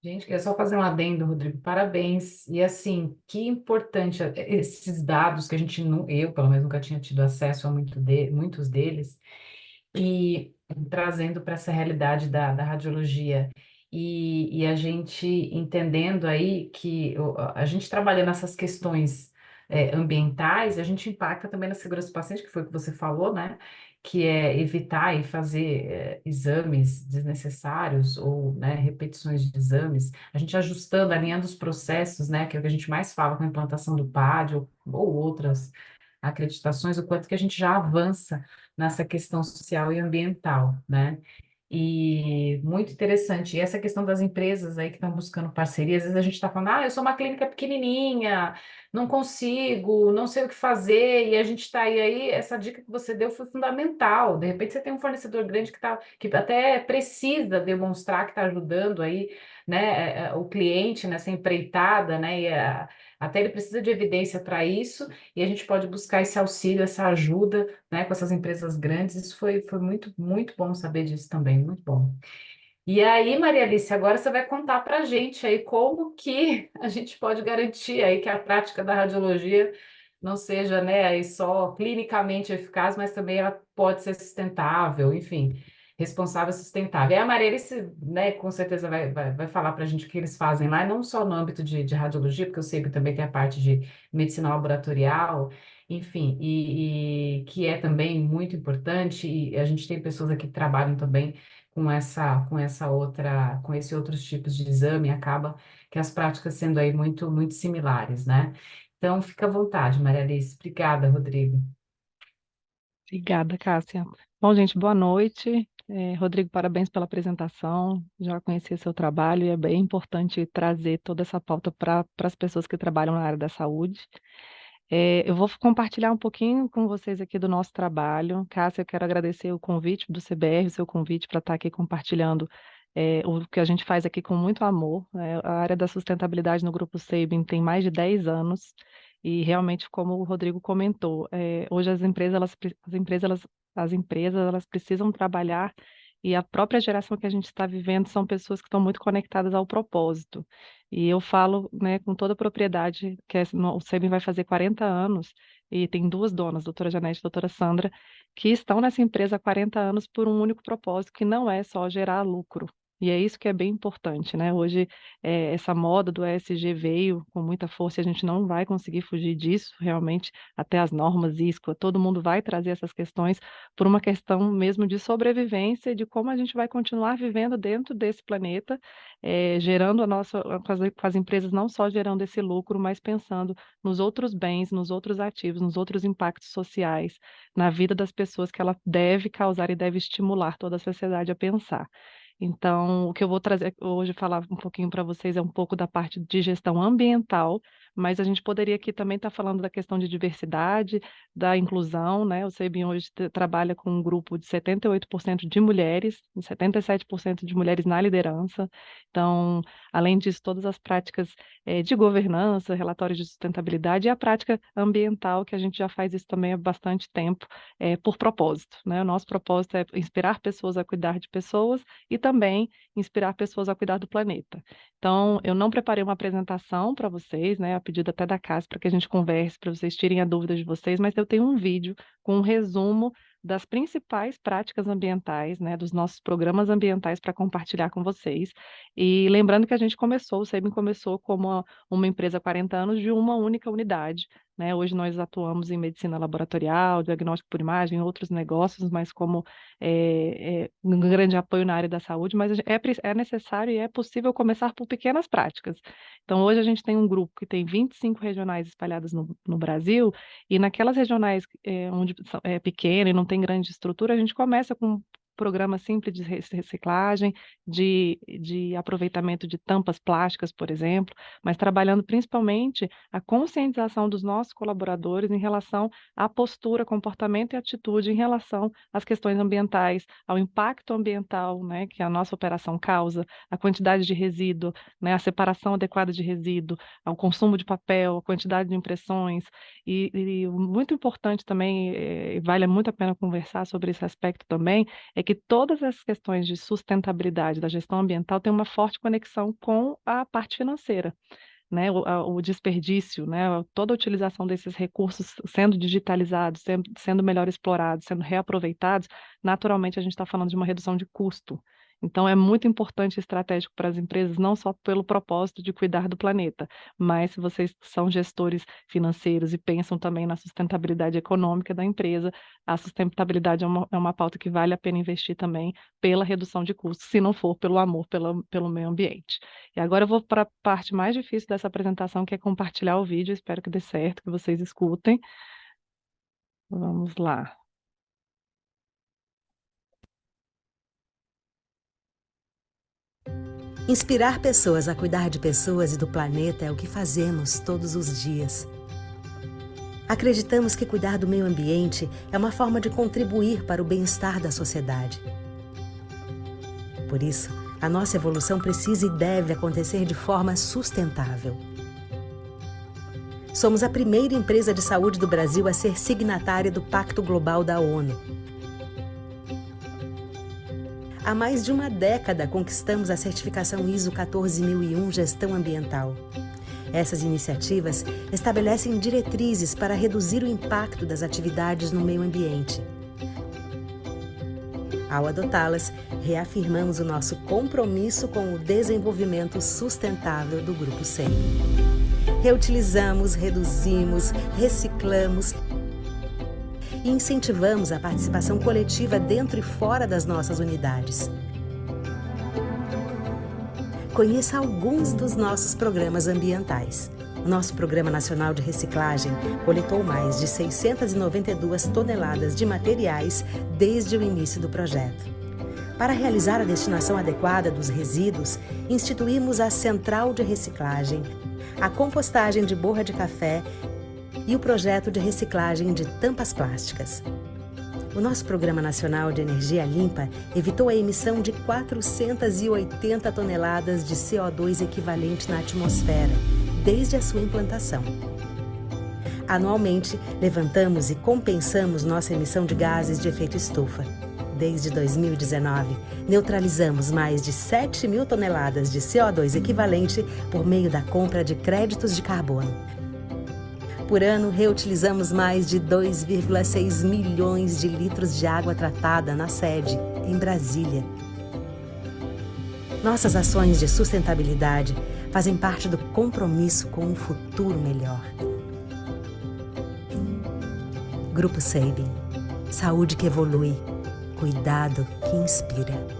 Gente, é só fazer um adendo, Rodrigo. Parabéns. E assim, que importante esses dados que a gente não, eu, pelo menos, nunca tinha tido acesso a muitos deles, e trazendo para essa realidade da radiologia. E a gente entendendo aí que a gente trabalhando essas questões ambientais, a gente impacta também na segurança do paciente, que foi o que você falou, né? Que é evitar e fazer exames desnecessários ou, né, repetições de exames, a gente ajustando, alinhando os processos, né? Que é o que a gente mais fala com a implantação do PAD ou outras acreditações, o quanto que a gente já avança nessa questão social e ambiental, né? E muito interessante. E essa questão das empresas aí que estão buscando parceria, às vezes a gente está falando, eu sou uma clínica pequenininha, não consigo, não sei o que fazer, e a gente está aí, essa dica que você deu foi fundamental. De repente você tem um fornecedor grande que até precisa demonstrar que está ajudando aí, né, o cliente nessa empreitada, né, até ele precisa de evidência para isso, e a gente pode buscar esse auxílio, essa ajuda, né, com essas empresas grandes. Isso foi muito, muito bom saber disso também, muito bom. E aí, Maria Alice, agora você vai contar para a gente aí como que a gente pode garantir aí que a prática da radiologia não seja, né, aí só clinicamente eficaz, mas também ela pode ser sustentável, enfim, responsável e sustentável. E a Maria Alice, né, com certeza vai falar para a gente o que eles fazem lá, e não só no âmbito de radiologia, porque eu sei que também tem a parte de medicina laboratorial, enfim, e que é também muito importante, e a gente tem pessoas aqui que trabalham também com esse outros tipos de exame, acaba que as práticas sendo aí muito, muito similares, né? Então, fica à vontade, Maria Alice. Obrigada, Rodrigo. Obrigada, Cássia. Bom, gente, boa noite. Rodrigo, parabéns pela apresentação. Já conheci seu trabalho e é bem importante trazer toda essa pauta para as pessoas que trabalham na área da saúde. Eu vou compartilhar um pouquinho com vocês aqui do nosso trabalho. Cássia, eu quero agradecer o convite do CBR, o seu convite para estar aqui compartilhando o que a gente faz aqui com muito amor. A área da sustentabilidade no Grupo Sabin tem mais de 10 anos e realmente, como o Rodrigo comentou, hoje as empresas, elas precisam trabalhar e a própria geração que a gente está vivendo são pessoas que estão muito conectadas ao propósito. E eu falo, né, com toda a propriedade que o SEBIN vai fazer 40 anos e tem duas donas, doutora Janete e doutora Sandra, que estão nessa empresa há 40 anos por um único propósito, que não é só gerar lucro. E é isso que é bem importante, né? Hoje, essa moda do ESG veio com muita força e a gente não vai conseguir fugir disso, realmente, até as normas ISCO, todo mundo vai trazer essas questões por uma questão mesmo de sobrevivência e de como a gente vai continuar vivendo dentro desse planeta, gerando com as empresas não só gerando esse lucro, mas pensando nos outros bens, nos outros ativos, nos outros impactos sociais, na vida das pessoas que ela deve causar e deve estimular toda a sociedade a pensar. Então, o que eu vou trazer hoje, falar um pouquinho para vocês, é um pouco da parte de gestão ambiental, mas a gente poderia aqui também estar falando da questão de diversidade, da inclusão, né? O CEBIM hoje trabalha com um grupo de 78% de mulheres, e 77% de mulheres na liderança. Então, além disso, todas as práticas de governança, relatórios de sustentabilidade e a prática ambiental, que a gente já faz isso também há bastante tempo, por propósito, né? O nosso propósito é inspirar pessoas a cuidar de pessoas e também inspirar pessoas a cuidar do planeta. Então, eu não preparei uma apresentação para vocês, né, a pedido até da Cássia, para que a gente converse, para vocês tirem a dúvida de vocês, mas eu tenho um vídeo com um resumo das principais práticas ambientais, né, dos nossos programas ambientais para compartilhar com vocês. E lembrando que a gente começou, o SEBIN começou como uma empresa há 40 anos de uma única unidade, né? Hoje nós atuamos em medicina laboratorial, diagnóstico por imagem, outros negócios, mas como um grande apoio na área da saúde, mas é necessário e é possível começar por pequenas práticas. Então, hoje a gente tem um grupo que tem 25 regionais espalhadas no Brasil, e naquelas regionais onde é pequena e não tem grande estrutura, a gente começa com um programa simples de reciclagem, de aproveitamento de tampas plásticas, por exemplo, mas trabalhando principalmente a conscientização dos nossos colaboradores em relação à postura, comportamento e atitude em relação às questões ambientais, ao impacto ambiental, né, que a nossa operação causa, a quantidade de resíduo, né, a separação adequada de resíduo, ao consumo de papel, a quantidade de impressões, e muito importante também, vale muito a pena conversar sobre esse aspecto também, é que todas as questões de sustentabilidade da gestão ambiental têm uma forte conexão com a parte financeira, né? O desperdício, né? Toda a utilização desses recursos sendo digitalizados, sendo melhor explorados, sendo reaproveitados, naturalmente a gente está falando de uma redução de custo. Então, é muito importante e estratégico para as empresas, não só pelo propósito de cuidar do planeta, mas se vocês são gestores financeiros e pensam também na sustentabilidade econômica da empresa, a sustentabilidade é uma pauta que vale a pena investir também pela redução de custos, se não for pelo amor pelo meio ambiente. E agora eu vou para a parte mais difícil dessa apresentação, que é compartilhar o vídeo. Espero que dê certo, que vocês escutem. Vamos lá. Inspirar pessoas a cuidar de pessoas e do planeta é o que fazemos todos os dias. Acreditamos que cuidar do meio ambiente é uma forma de contribuir para o bem-estar da sociedade. Por isso, a nossa evolução precisa e deve acontecer de forma sustentável. Somos a primeira empresa de saúde do Brasil a ser signatária do Pacto Global da ONU. Há mais de uma década conquistamos a certificação ISO 14001 Gestão Ambiental. Essas iniciativas estabelecem diretrizes para reduzir o impacto das atividades no meio ambiente. Ao adotá-las, reafirmamos o nosso compromisso com o desenvolvimento sustentável do Grupo SEBIM. Reutilizamos, reduzimos, reciclamos e incentivamos a participação coletiva dentro e fora das nossas unidades. Conheça alguns dos nossos programas ambientais. Nosso Programa Nacional de Reciclagem coletou mais de 692 toneladas de materiais desde o início do projeto. Para realizar a destinação adequada dos resíduos, instituímos a Central de Reciclagem, a compostagem de borra de café e o projeto de reciclagem de tampas plásticas. O nosso Programa Nacional de Energia Limpa evitou a emissão de 480 toneladas de CO2 equivalente na atmosfera, desde a sua implantação. Anualmente, levantamos e compensamos nossa emissão de gases de efeito estufa. Desde 2019, neutralizamos mais de 7.000 toneladas de CO2 equivalente por meio da compra de créditos de carbono. Por ano, reutilizamos mais de 2,6 milhões de litros de água tratada na sede, em Brasília. Nossas ações de sustentabilidade fazem parte do compromisso com um futuro melhor. Grupo Sabin. Saúde que evolui. Cuidado que inspira.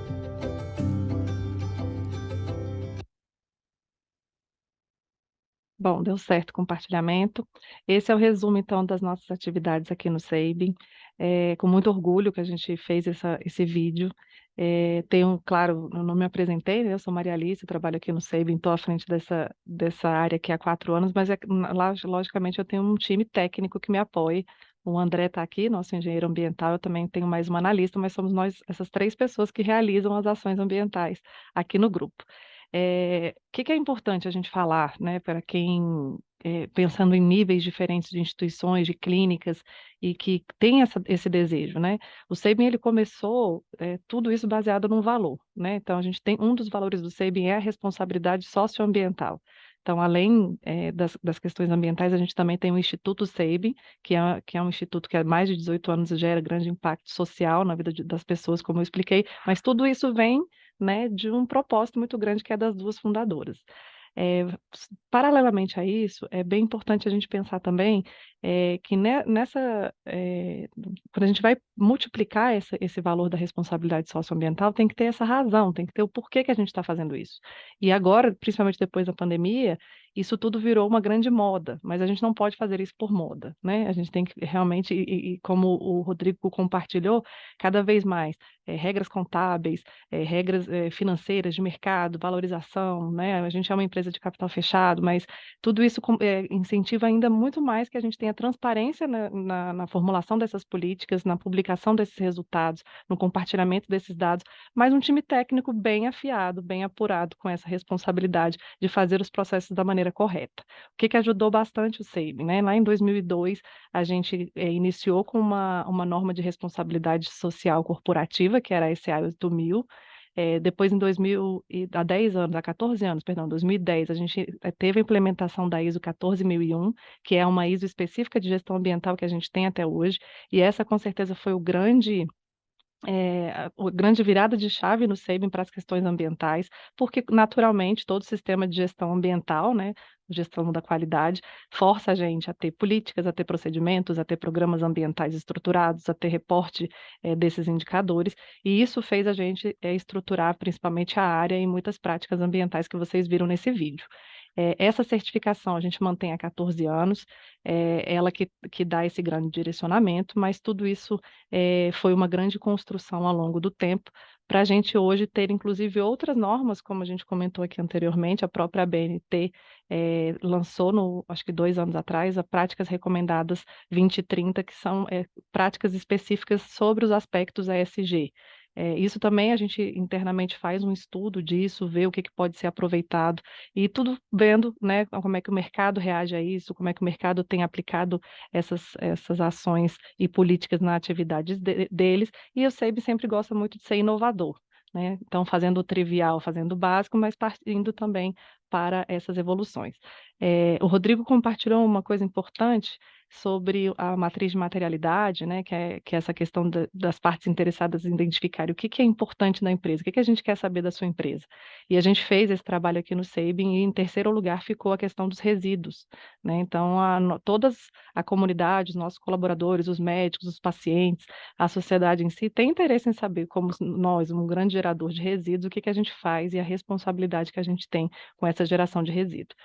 Bom, deu certo o compartilhamento. Esse é o resumo, então, das nossas atividades aqui no Sabin. É com muito orgulho que a gente fez esse vídeo. Claro, eu não me apresentei, né? Eu sou Maria Alice, trabalho aqui no Sabin, estou à frente dessa área aqui há 4 anos, mas logicamente eu tenho um time técnico que me apoia. O André está aqui, nosso engenheiro ambiental, eu também tenho mais uma analista, mas somos nós, essas 3 pessoas que realizam as ações ambientais aqui no grupo. O que é importante a gente falar, né, para quem, pensando em níveis diferentes de instituições, de clínicas, e que tem esse desejo, né? O Sabin, ele começou, tudo isso baseado num valor, né? Então, a gente tem, um dos valores do Sabin é a responsabilidade socioambiental. Então, além, das questões ambientais, a gente também tem o Instituto Sabin, que é um instituto que há mais de 18 anos gera grande impacto social na vida das pessoas, como eu expliquei, mas tudo isso vem, né, de um propósito muito grande que é das 2 fundadoras. É, Paralelamente a isso, é bem importante a gente pensar também que quando a gente vai multiplicar esse valor da responsabilidade socioambiental, tem que ter essa razão, tem que ter o porquê que a gente está fazendo isso. E agora, principalmente depois da pandemia, isso tudo virou uma grande moda, mas a gente não pode fazer isso por moda, né? A gente tem que realmente, e como o Rodrigo compartilhou, cada vez mais regras contábeis, regras financeiras de mercado, valorização, né? A gente é uma empresa de capital fechado, mas tudo isso incentiva ainda muito mais que a gente tenha transparência na formulação dessas políticas, na publicação desses resultados, no compartilhamento desses dados, mas um time técnico bem afiado, bem apurado com essa responsabilidade de fazer os processos da maneira correta. O que ajudou bastante o Sabin, né? Lá em 2002, a gente iniciou com uma norma de responsabilidade social corporativa, que era a SA 8000. Depois, em 2000, há 10 anos, há 14 anos, perdão, 2010, a gente teve a implementação da ISO 14001, que é uma ISO específica de gestão ambiental que a gente tem até hoje, e essa, com certeza, foi a grande virada de chave no Sabin para as questões ambientais, porque naturalmente todo sistema de gestão ambiental, né, gestão da qualidade, força a gente a ter políticas, a ter procedimentos, a ter programas ambientais estruturados, a ter reporte desses indicadores, e isso fez a gente estruturar principalmente a área e muitas práticas ambientais que vocês viram nesse vídeo. Essa certificação a gente mantém há 14 anos, ela que dá esse grande direcionamento, mas tudo isso foi uma grande construção ao longo do tempo, para a gente hoje ter, inclusive, outras normas, como a gente comentou aqui anteriormente, a própria ABNT lançou, acho que 2 anos atrás, a Práticas Recomendadas 2030, que são práticas específicas sobre os aspectos ESG. Isso também a gente internamente faz um estudo disso, vê o que pode ser aproveitado, e tudo vendo, né, como é que o mercado reage a isso, como é que o mercado tem aplicado essas ações e políticas na atividade deles, e o SEIB sempre gosta muito de ser inovador, né? Então, fazendo o trivial, fazendo o básico, mas partindo também para essas evoluções. O Rodrigo compartilhou uma coisa importante sobre a matriz de materialidade, né, que é essa questão das partes interessadas em identificar o que é importante na empresa, o que a gente quer saber da sua empresa. E a gente fez esse trabalho aqui no Sabin, e em terceiro lugar ficou a questão dos resíduos, né? Então, toda a comunidade, os nossos colaboradores, os médicos, os pacientes, a sociedade em si, tem interesse em saber, como nós, um grande gerador de resíduos, o que a gente faz e a responsabilidade que a gente tem com essa geração de resíduo.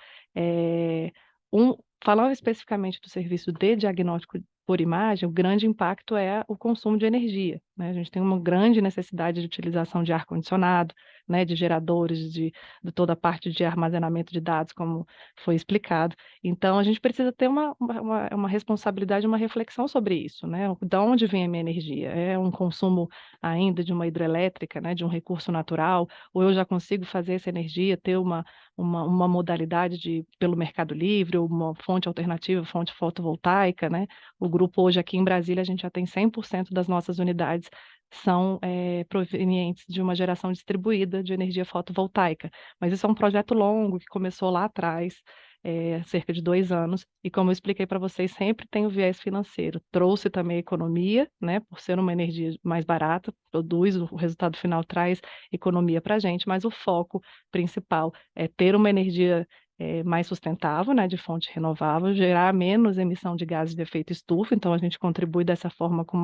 Falando especificamente do serviço de diagnóstico por imagem, o grande impacto é o consumo de energia, né? A gente tem uma grande necessidade de utilização de ar-condicionado, né, de geradores, de toda a parte de armazenamento de dados, como foi explicado. Então, a gente precisa ter uma responsabilidade, uma reflexão sobre isso, né? De onde vem a minha energia? É um consumo ainda de uma hidrelétrica, né, de um recurso natural, ou eu já consigo fazer essa energia, ter uma modalidade pelo Mercado Livre, ou uma fonte alternativa, fonte fotovoltaica, né? O grupo hoje aqui em Brasília, a gente já tem 100% das nossas unidades são provenientes de uma geração distribuída de energia fotovoltaica. Mas isso é um projeto longo que começou lá atrás, cerca de 2 anos, e como eu expliquei para vocês, sempre tem o viés financeiro. Trouxe também a economia, né, por ser uma energia mais barata, produz, o resultado final traz economia para a gente, mas o foco principal é ter uma energia mais sustentável, né, de fonte renovável, gerar menos emissão de gases de efeito estufa, então a gente contribui dessa forma com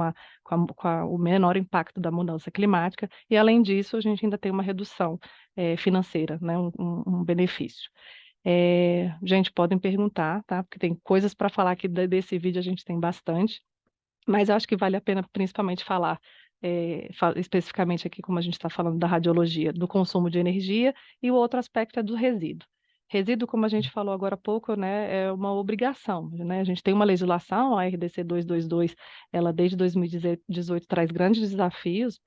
o menor impacto da mudança climática, e além disso, a gente ainda tem uma redução financeira, né, um benefício. Gente, podem perguntar, tá? Porque tem coisas para falar aqui desse vídeo, a gente tem bastante, mas eu acho que vale a pena principalmente falar especificamente aqui, como a gente está falando da radiologia, do consumo de energia, e o outro aspecto é do resíduo. Resíduo, como a gente falou agora há pouco, né, é uma obrigação, né? A gente tem uma legislação, a RDC 222, ela desde 2018 traz grandes desafios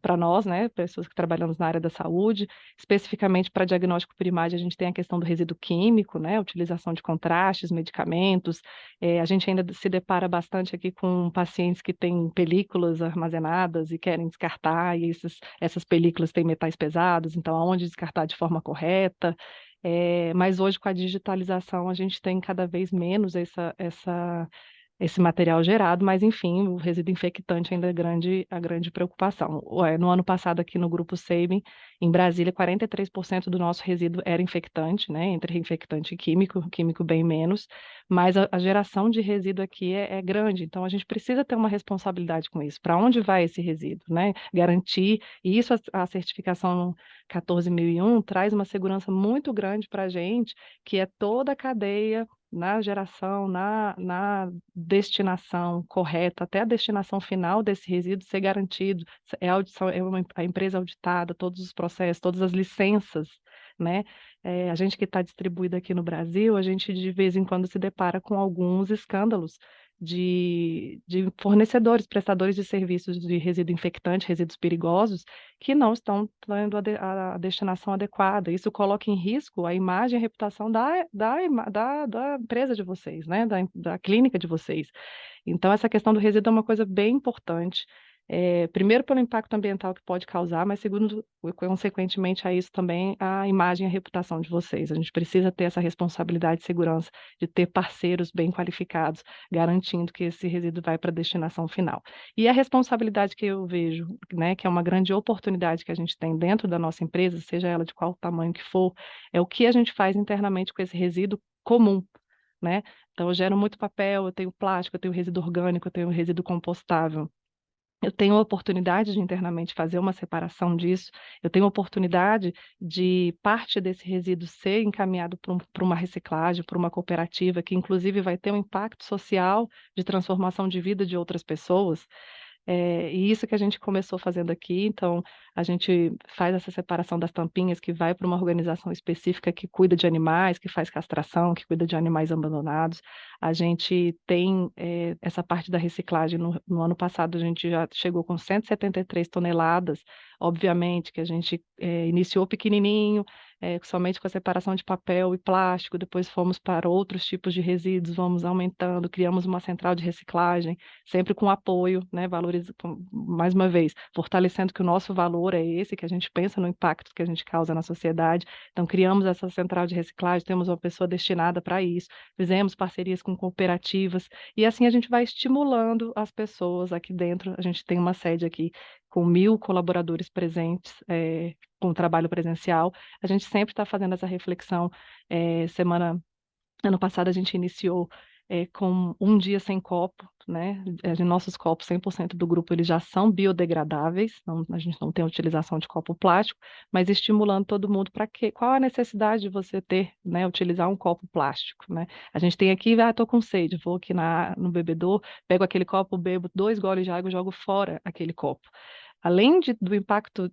para nós, né, pessoas que trabalhamos na área da saúde, especificamente para diagnóstico por imagem, a gente tem a questão do resíduo químico, né, utilização de contrastes, medicamentos. A gente ainda se depara bastante aqui com pacientes que têm películas armazenadas e querem descartar, e essas películas têm metais pesados, então aonde descartar de forma correta? Mas hoje, com a digitalização, a gente tem cada vez menos esse material gerado, mas enfim, o resíduo infectante ainda é a grande preocupação. No ano passado, aqui no Grupo Sabin, em Brasília, 43% do nosso resíduo era infectante, né, entre infectante e químico bem menos, mas a geração de resíduo aqui é grande, então a gente precisa ter uma responsabilidade com isso. Para onde vai esse resíduo, né? Garantir, e isso a certificação 14.001 traz uma segurança muito grande para a gente, que é toda a cadeia na geração, na destinação correta, até a destinação final desse resíduo ser garantido, a empresa auditada, todos os processos, todas as licenças, né? A gente que está distribuído aqui no Brasil, a gente de vez em quando se depara com alguns escândalos de fornecedores, prestadores de serviços de resíduo infectante, resíduos perigosos, que não estão tendo a destinação adequada. Isso coloca em risco a imagem e a reputação da empresa de vocês, né? Da clínica de vocês. Então, essa questão do resíduo é uma coisa bem importante. Primeiro, pelo impacto ambiental que pode causar, mas segundo, consequentemente a isso também, a imagem e a reputação de vocês. A gente precisa ter essa responsabilidade de segurança, de ter parceiros bem qualificados, garantindo que esse resíduo vai para a destinação final. E a responsabilidade que eu vejo, né, que é uma grande oportunidade que a gente tem dentro da nossa empresa, seja ela de qual tamanho que for, é o que a gente faz internamente com esse resíduo comum, né? Então, eu gero muito papel, eu tenho plástico, eu tenho resíduo orgânico, eu tenho resíduo compostável. Eu tenho a oportunidade de internamente fazer uma separação disso, eu tenho a oportunidade de parte desse resíduo ser encaminhado para uma reciclagem, para uma cooperativa, que inclusive vai ter um impacto social de transformação de vida de outras pessoas. E isso que a gente começou fazendo aqui, então a gente faz essa separação das tampinhas que vai para uma organização específica que cuida de animais, que faz castração, que cuida de animais abandonados. A gente tem essa parte da reciclagem. No ano passado a gente já chegou com 173 toneladas, obviamente que a gente iniciou pequenininho, somente com a separação de papel e plástico, depois fomos para outros tipos de resíduos, vamos aumentando, criamos uma central de reciclagem, sempre com apoio, né, mais uma vez, fortalecendo que o nosso valor é esse, que a gente pensa no impacto que a gente causa na sociedade. Então, criamos essa central de reciclagem, temos uma pessoa destinada para isso, fizemos parcerias com cooperativas, e assim a gente vai estimulando as pessoas aqui dentro. A gente tem uma sede aqui com 1.000 colaboradores presentes, com trabalho presencial. A gente sempre está fazendo essa reflexão. Ano passado a gente iniciou com um dia sem copo, né? Nossos copos, 100% do grupo, eles já são biodegradáveis, a gente não tem utilização de copo plástico, mas estimulando todo mundo para quê? Qual a necessidade de você ter, né, utilizar um copo plástico, né? A gente tem aqui, estou com sede, vou aqui no bebedouro, pego aquele copo, bebo 2 goles de água e jogo fora aquele copo. Além do impacto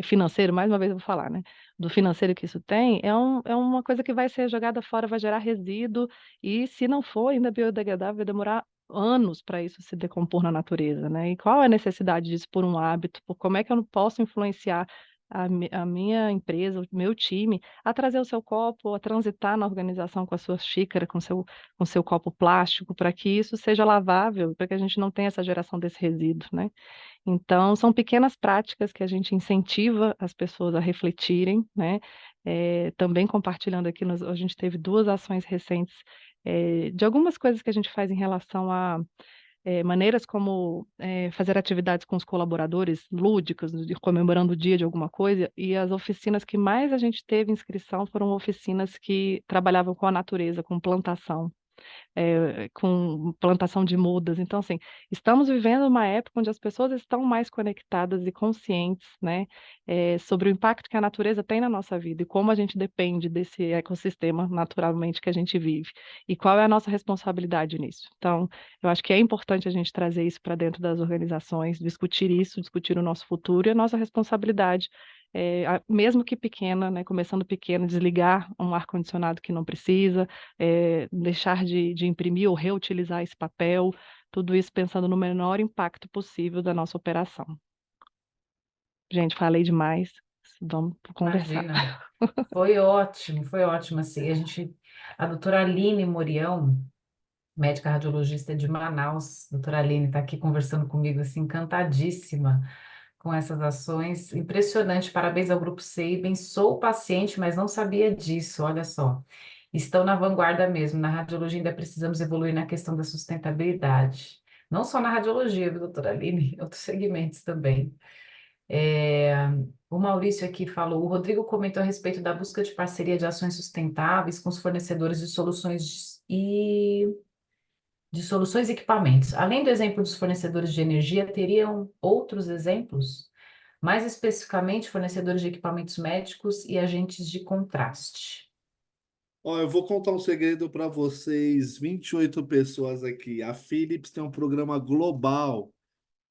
financeiro, mais uma vez eu vou falar, né? Do financeiro que isso tem, é uma coisa que vai ser jogada fora, vai gerar resíduo, e se não for ainda biodegradável, vai demorar anos para isso se decompor na natureza, né? E qual é a necessidade disso por um hábito? Como é que eu não posso influenciar a minha empresa, o meu time, a trazer o seu copo, a transitar na organização com a sua xícara, com seu copo plástico, para que isso seja lavável, para que a gente não tenha essa geração desse resíduo, né? Então, são pequenas práticas que a gente incentiva as pessoas a refletirem, né? também compartilhando aqui, a gente teve 2 ações recentes de algumas coisas que a gente faz em relação a maneiras como fazer atividades com os colaboradores lúdicas, comemorando o dia de alguma coisa, e as oficinas que mais a gente teve inscrição foram oficinas que trabalhavam com a natureza, com plantação, com plantação de mudas. Então, assim, estamos vivendo uma época onde as pessoas estão mais conectadas e conscientes, né, sobre o impacto que a natureza tem na nossa vida e como a gente depende desse ecossistema naturalmente que a gente vive e qual é a nossa responsabilidade nisso. Então, eu acho que é importante a gente trazer isso para dentro das organizações, discutir isso, discutir o nosso futuro e a nossa responsabilidade mesmo que pequena, né, começando pequeno, desligar um ar-condicionado que não precisa, deixar de imprimir ou reutilizar esse papel, tudo isso pensando no menor impacto possível da nossa operação. Gente, falei demais, vamos conversar. Imagina. Foi ótimo, assim, a doutora Aline Morião, médica radiologista de Manaus, doutora Aline está aqui conversando comigo, assim, encantadíssima com essas ações, impressionante, parabéns ao Grupo Sabin, sou paciente, mas não sabia disso, olha só, estão na vanguarda mesmo, na radiologia ainda precisamos evoluir na questão da sustentabilidade, não só na radiologia, viu, doutora Aline, em outros segmentos também. É, o Maurício aqui falou, o Rodrigo comentou a respeito da busca de parceria de ações sustentáveis com os fornecedores de soluções e equipamentos. Além do exemplo dos fornecedores de energia, teriam outros exemplos? Mais especificamente, fornecedores de equipamentos médicos e agentes de contraste. Ó, eu vou contar um segredo para vocês, 28 pessoas aqui. A Philips tem um programa global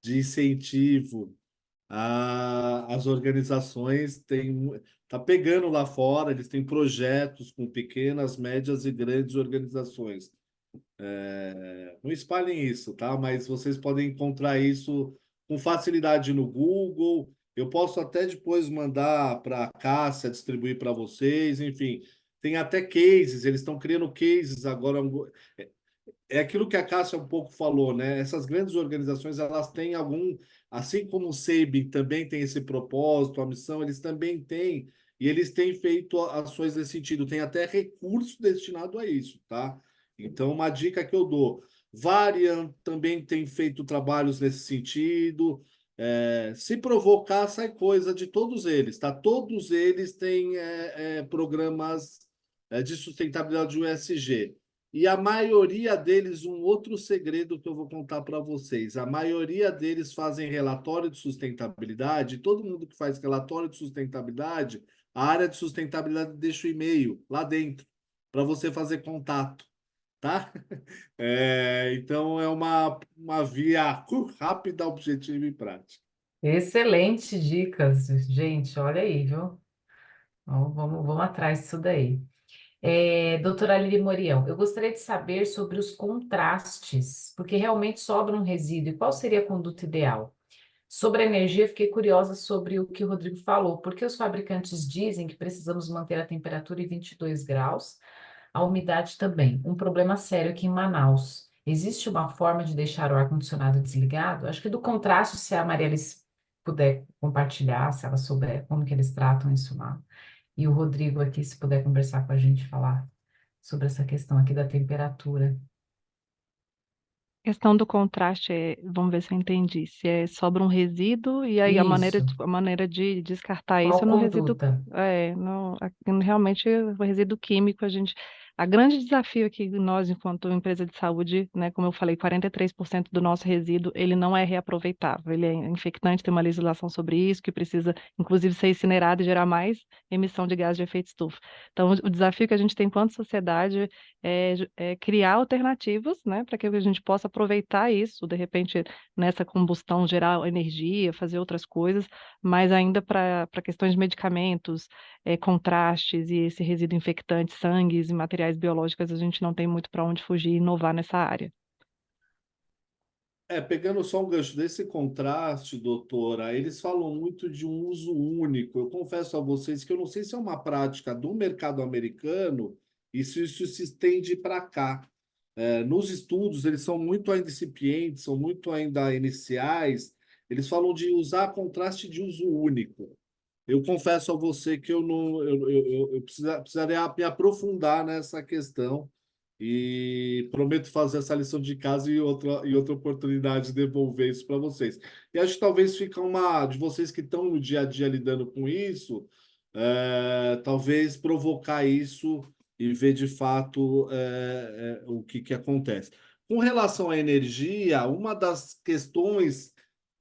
de incentivo às organizações. Tá pegando lá fora, eles têm projetos com pequenas, médias e grandes organizações. Não espalhem isso, tá? Mas vocês podem encontrar isso com facilidade no Google. Eu posso até depois mandar para a Cássia distribuir para vocês. Enfim, tem até cases, eles estão criando cases agora. É aquilo que a Cássia um pouco falou, né? Essas grandes organizações, elas têm assim como o SEIB também tem esse propósito, a missão, eles também têm, e eles têm feito ações nesse sentido, tem até recurso destinado a isso, tá? Então, uma dica que eu dou, Varian também tem feito trabalhos nesse sentido, se provocar, sai coisa de todos eles, tá? Todos eles têm programas de sustentabilidade USG. E a maioria deles, um outro segredo que eu vou contar para vocês, a maioria deles fazem relatório de sustentabilidade, todo mundo que faz relatório de sustentabilidade, a área de sustentabilidade deixa o e-mail lá dentro, para você fazer contato, tá? Então é uma via rápida, objetiva e prática. Excelente dicas, gente, olha aí, viu? Vamos atrás disso daí. Doutora Lili Morião, eu gostaria de saber sobre os contrastes, porque realmente sobra um resíduo. E qual seria a conduta ideal? Sobre a energia, fiquei curiosa sobre o que o Rodrigo falou, porque os fabricantes dizem que precisamos manter a temperatura em 22 graus, a umidade também. Um problema sério aqui em Manaus. Existe uma forma de deixar o ar-condicionado desligado? Acho que do contraste, se a Maria Alice puder compartilhar, se ela souber como que eles tratam isso lá. E o Rodrigo aqui, se puder conversar com a gente, falar sobre essa questão aqui da temperatura. Questão do contraste, vamos ver se eu entendi, se sobra um resíduo e aí Isso. a maneira de descartar isso Qual é no resíduo, conduta? realmente o resíduo químico, a grande desafio aqui nós, enquanto empresa de saúde, né, como eu falei, 43% do nosso resíduo, ele não é reaproveitável, ele é infectante, tem uma legislação sobre isso, que precisa, inclusive, ser incinerado e gerar mais emissão de gás de efeito estufa. Então, o desafio que a gente tem enquanto sociedade é criar alternativas, né, para que a gente possa aproveitar isso, de repente, nessa combustão gerar energia, fazer outras coisas, mas ainda para questões de medicamentos, contrastes e esse resíduo infectante, sangues e materiais biológicos, a gente não tem muito para onde fugir e inovar nessa área. Pegando só um gancho desse contraste, doutora, eles falam muito de um uso único. Eu confesso a vocês que eu não sei se é uma prática do mercado americano e se isso se estende para cá. Nos estudos, eles são muito ainda incipientes, são muito ainda iniciais. Eles falam de usar contraste de uso único. Eu confesso a você que eu não, eu precisaria me aprofundar nessa questão e prometo fazer essa lição de casa e outra oportunidade de devolver isso para vocês. E acho que talvez fica uma de vocês que estão no dia a dia lidando com isso, talvez provocar isso e ver de fato o que que acontece. Com relação à energia, uma das questões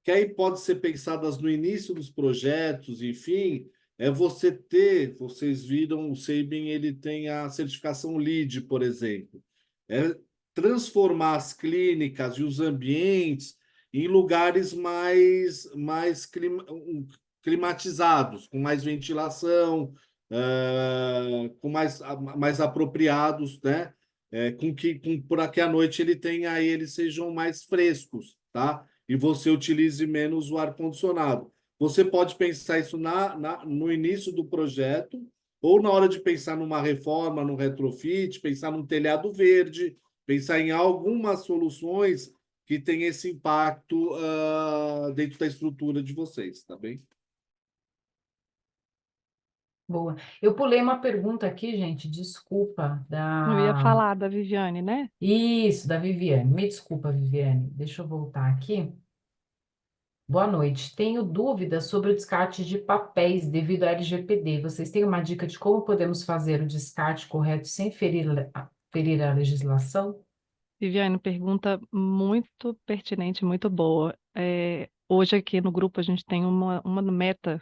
que aí pode ser pensadas no início dos projetos, enfim, é você ter, vocês viram, o Sabin, ele tem a certificação LEED, por exemplo. É transformar as clínicas e os ambientes em lugares mais climatizados, com mais ventilação, com mais apropriados, né? Para que à noite ele tenha aí, eles sejam mais frescos, tá? E você utilize menos o ar-condicionado. Você pode pensar isso no início do projeto, ou na hora de pensar numa reforma, no retrofit, pensar num telhado verde, pensar em algumas soluções que têm esse impacto dentro da estrutura de vocês, tá bem? Boa. Eu pulei uma pergunta aqui, gente, desculpa, Eu ia falar da Viviane, né? Isso, da Viviane. Me desculpa, Viviane. Deixa eu voltar aqui. Boa noite. Tenho dúvidas sobre o descarte de papéis devido à LGPD. Vocês têm uma dica de como podemos fazer o descarte correto sem ferir a legislação? Viviane, pergunta muito pertinente, muito boa. Hoje aqui no grupo a gente tem uma meta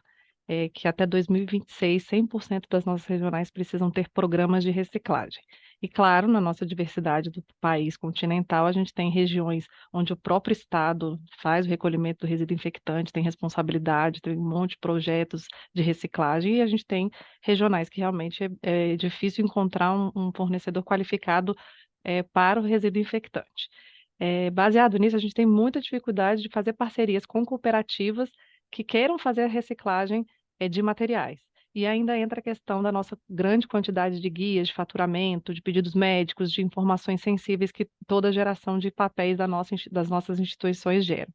que até 2026, 100% das nossas regionais precisam ter programas de reciclagem. E claro, na nossa diversidade do país continental, a gente tem regiões onde o próprio Estado faz o recolhimento do resíduo infectante, tem responsabilidade, tem um monte de projetos de reciclagem, e a gente tem regionais que realmente é difícil encontrar um fornecedor qualificado para o resíduo infectante. Baseado nisso, a gente tem muita dificuldade de fazer parcerias com cooperativas que queiram fazer a reciclagem de materiais. E ainda entra a questão da nossa grande quantidade de guias, de faturamento, de pedidos médicos, de informações sensíveis que toda geração de papéis das nossas instituições gera.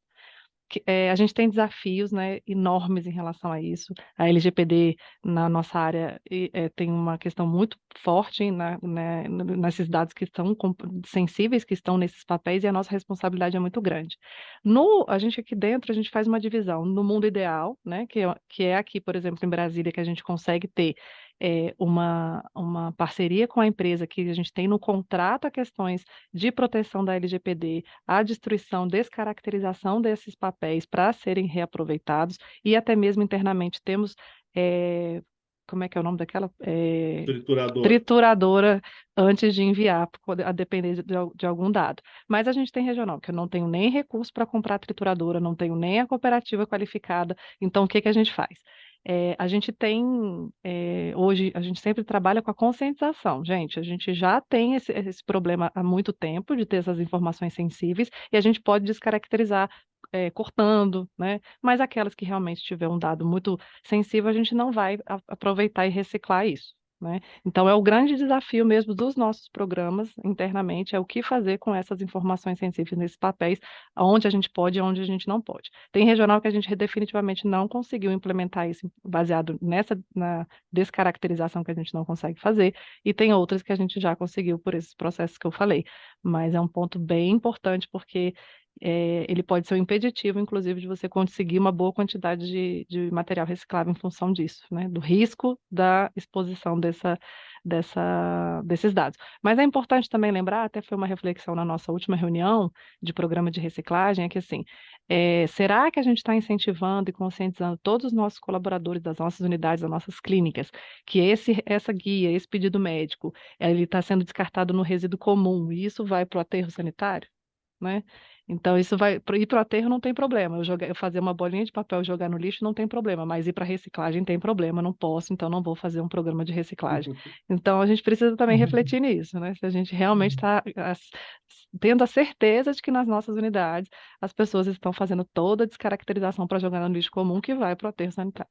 A gente tem desafios, né, enormes em relação a isso. A LGPD na nossa área tem uma questão muito forte nesses dados que estão sensíveis, que estão nesses papéis, e a nossa responsabilidade é muito grande. A gente aqui dentro, a gente faz uma divisão no mundo ideal, né, que é aqui, por exemplo, em Brasília, que a gente consegue ter uma parceria com a empresa, que a gente tem no contrato a questões de proteção da LGPD, a destruição, descaracterização desses papéis para serem reaproveitados, e até mesmo internamente temos, como é que é o nome daquela? Triturador. Trituradora antes de enviar, a depender de algum dado. Mas a gente tem regional, que eu não tenho nem recurso para comprar trituradora, não tenho nem a cooperativa qualificada, então o que que a gente faz? A gente tem, hoje, a gente sempre trabalha com a conscientização, gente. A gente já tem esse problema há muito tempo de ter essas informações sensíveis, e a gente pode descaracterizar cortando, né? Mas aquelas que realmente tiver um dado muito sensível, a gente não vai aproveitar e reciclar isso, né? Então, é o grande desafio mesmo dos nossos programas internamente, é o que fazer com essas informações sensíveis nesses papéis, onde a gente pode e onde a gente não pode. Tem regional que a gente definitivamente não conseguiu implementar isso baseado na descaracterização que a gente não consegue fazer, e tem outras que a gente já conseguiu por esses processos que eu falei. Mas é um ponto bem importante, porque ele pode ser um impeditivo, inclusive, de você conseguir uma boa quantidade de material reciclável em função disso, né? Do risco da exposição desses dados. Mas é importante também lembrar, até foi uma reflexão na nossa última reunião de programa de reciclagem, é que assim, será que a gente está incentivando e conscientizando todos os nossos colaboradores das nossas unidades, das nossas clínicas, que essa guia, esse pedido médico, ele está sendo descartado no resíduo comum, e isso vai para o aterro sanitário? Né? Então, isso vai ir para o aterro não tem problema. Eu fazer uma bolinha de papel e jogar no lixo não tem problema, mas ir para reciclagem tem problema, não posso, então não vou fazer um programa de reciclagem. Então, a gente precisa também refletir nisso, né? Se a gente realmente está tendo a certeza de que nas nossas unidades as pessoas estão fazendo toda a descaracterização para jogar no lixo comum que vai para o aterro sanitário.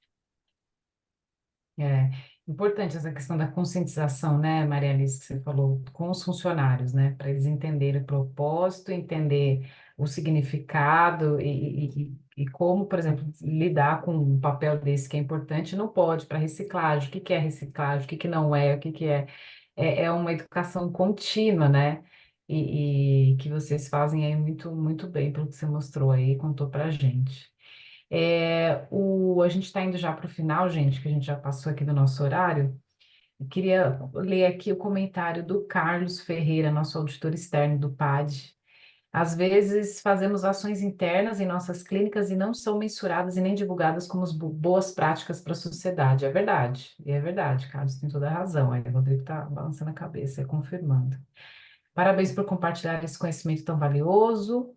É importante essa questão da conscientização, né, Maria Alice, que você falou, com os funcionários, né, para eles entenderem o propósito, entender o significado e e como, por exemplo, lidar com um papel desse que é importante, não pode para reciclagem, o que que é reciclagem, o que que não é, o que que é. É uma educação contínua, né? E que vocês fazem aí muito, muito bem, pelo que você mostrou aí e contou para a gente. A gente está indo já para o final, gente, que a gente já passou aqui do nosso horário. Eu queria ler aqui o comentário do Carlos Ferreira, nosso auditor externo do PAD. Às vezes fazemos ações internas em nossas clínicas e não são mensuradas e nem divulgadas como boas práticas para a sociedade. É verdade, Carlos, tem toda a razão. Aí o Rodrigo está balançando a cabeça, confirmando. Parabéns por compartilhar esse conhecimento tão valioso.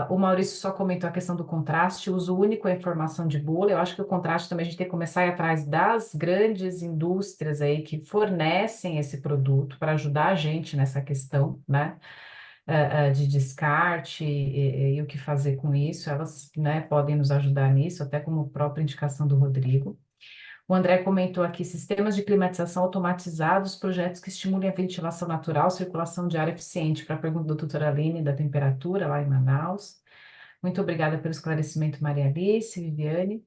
O Maurício só comentou a questão do contraste, uso único é informação de bula. Eu acho que o contraste também a gente tem que começar a ir atrás das grandes indústrias aí que fornecem esse produto para ajudar a gente nessa questão, né? De descarte e o que fazer com isso, elas, né, podem nos ajudar nisso, até como própria indicação do Rodrigo. O André comentou aqui, sistemas de climatização automatizados, projetos que estimulem a ventilação natural, circulação de ar eficiente, para a pergunta da doutora Aline da temperatura lá em Manaus. Muito obrigada pelo esclarecimento, Maria Alice, Viviane.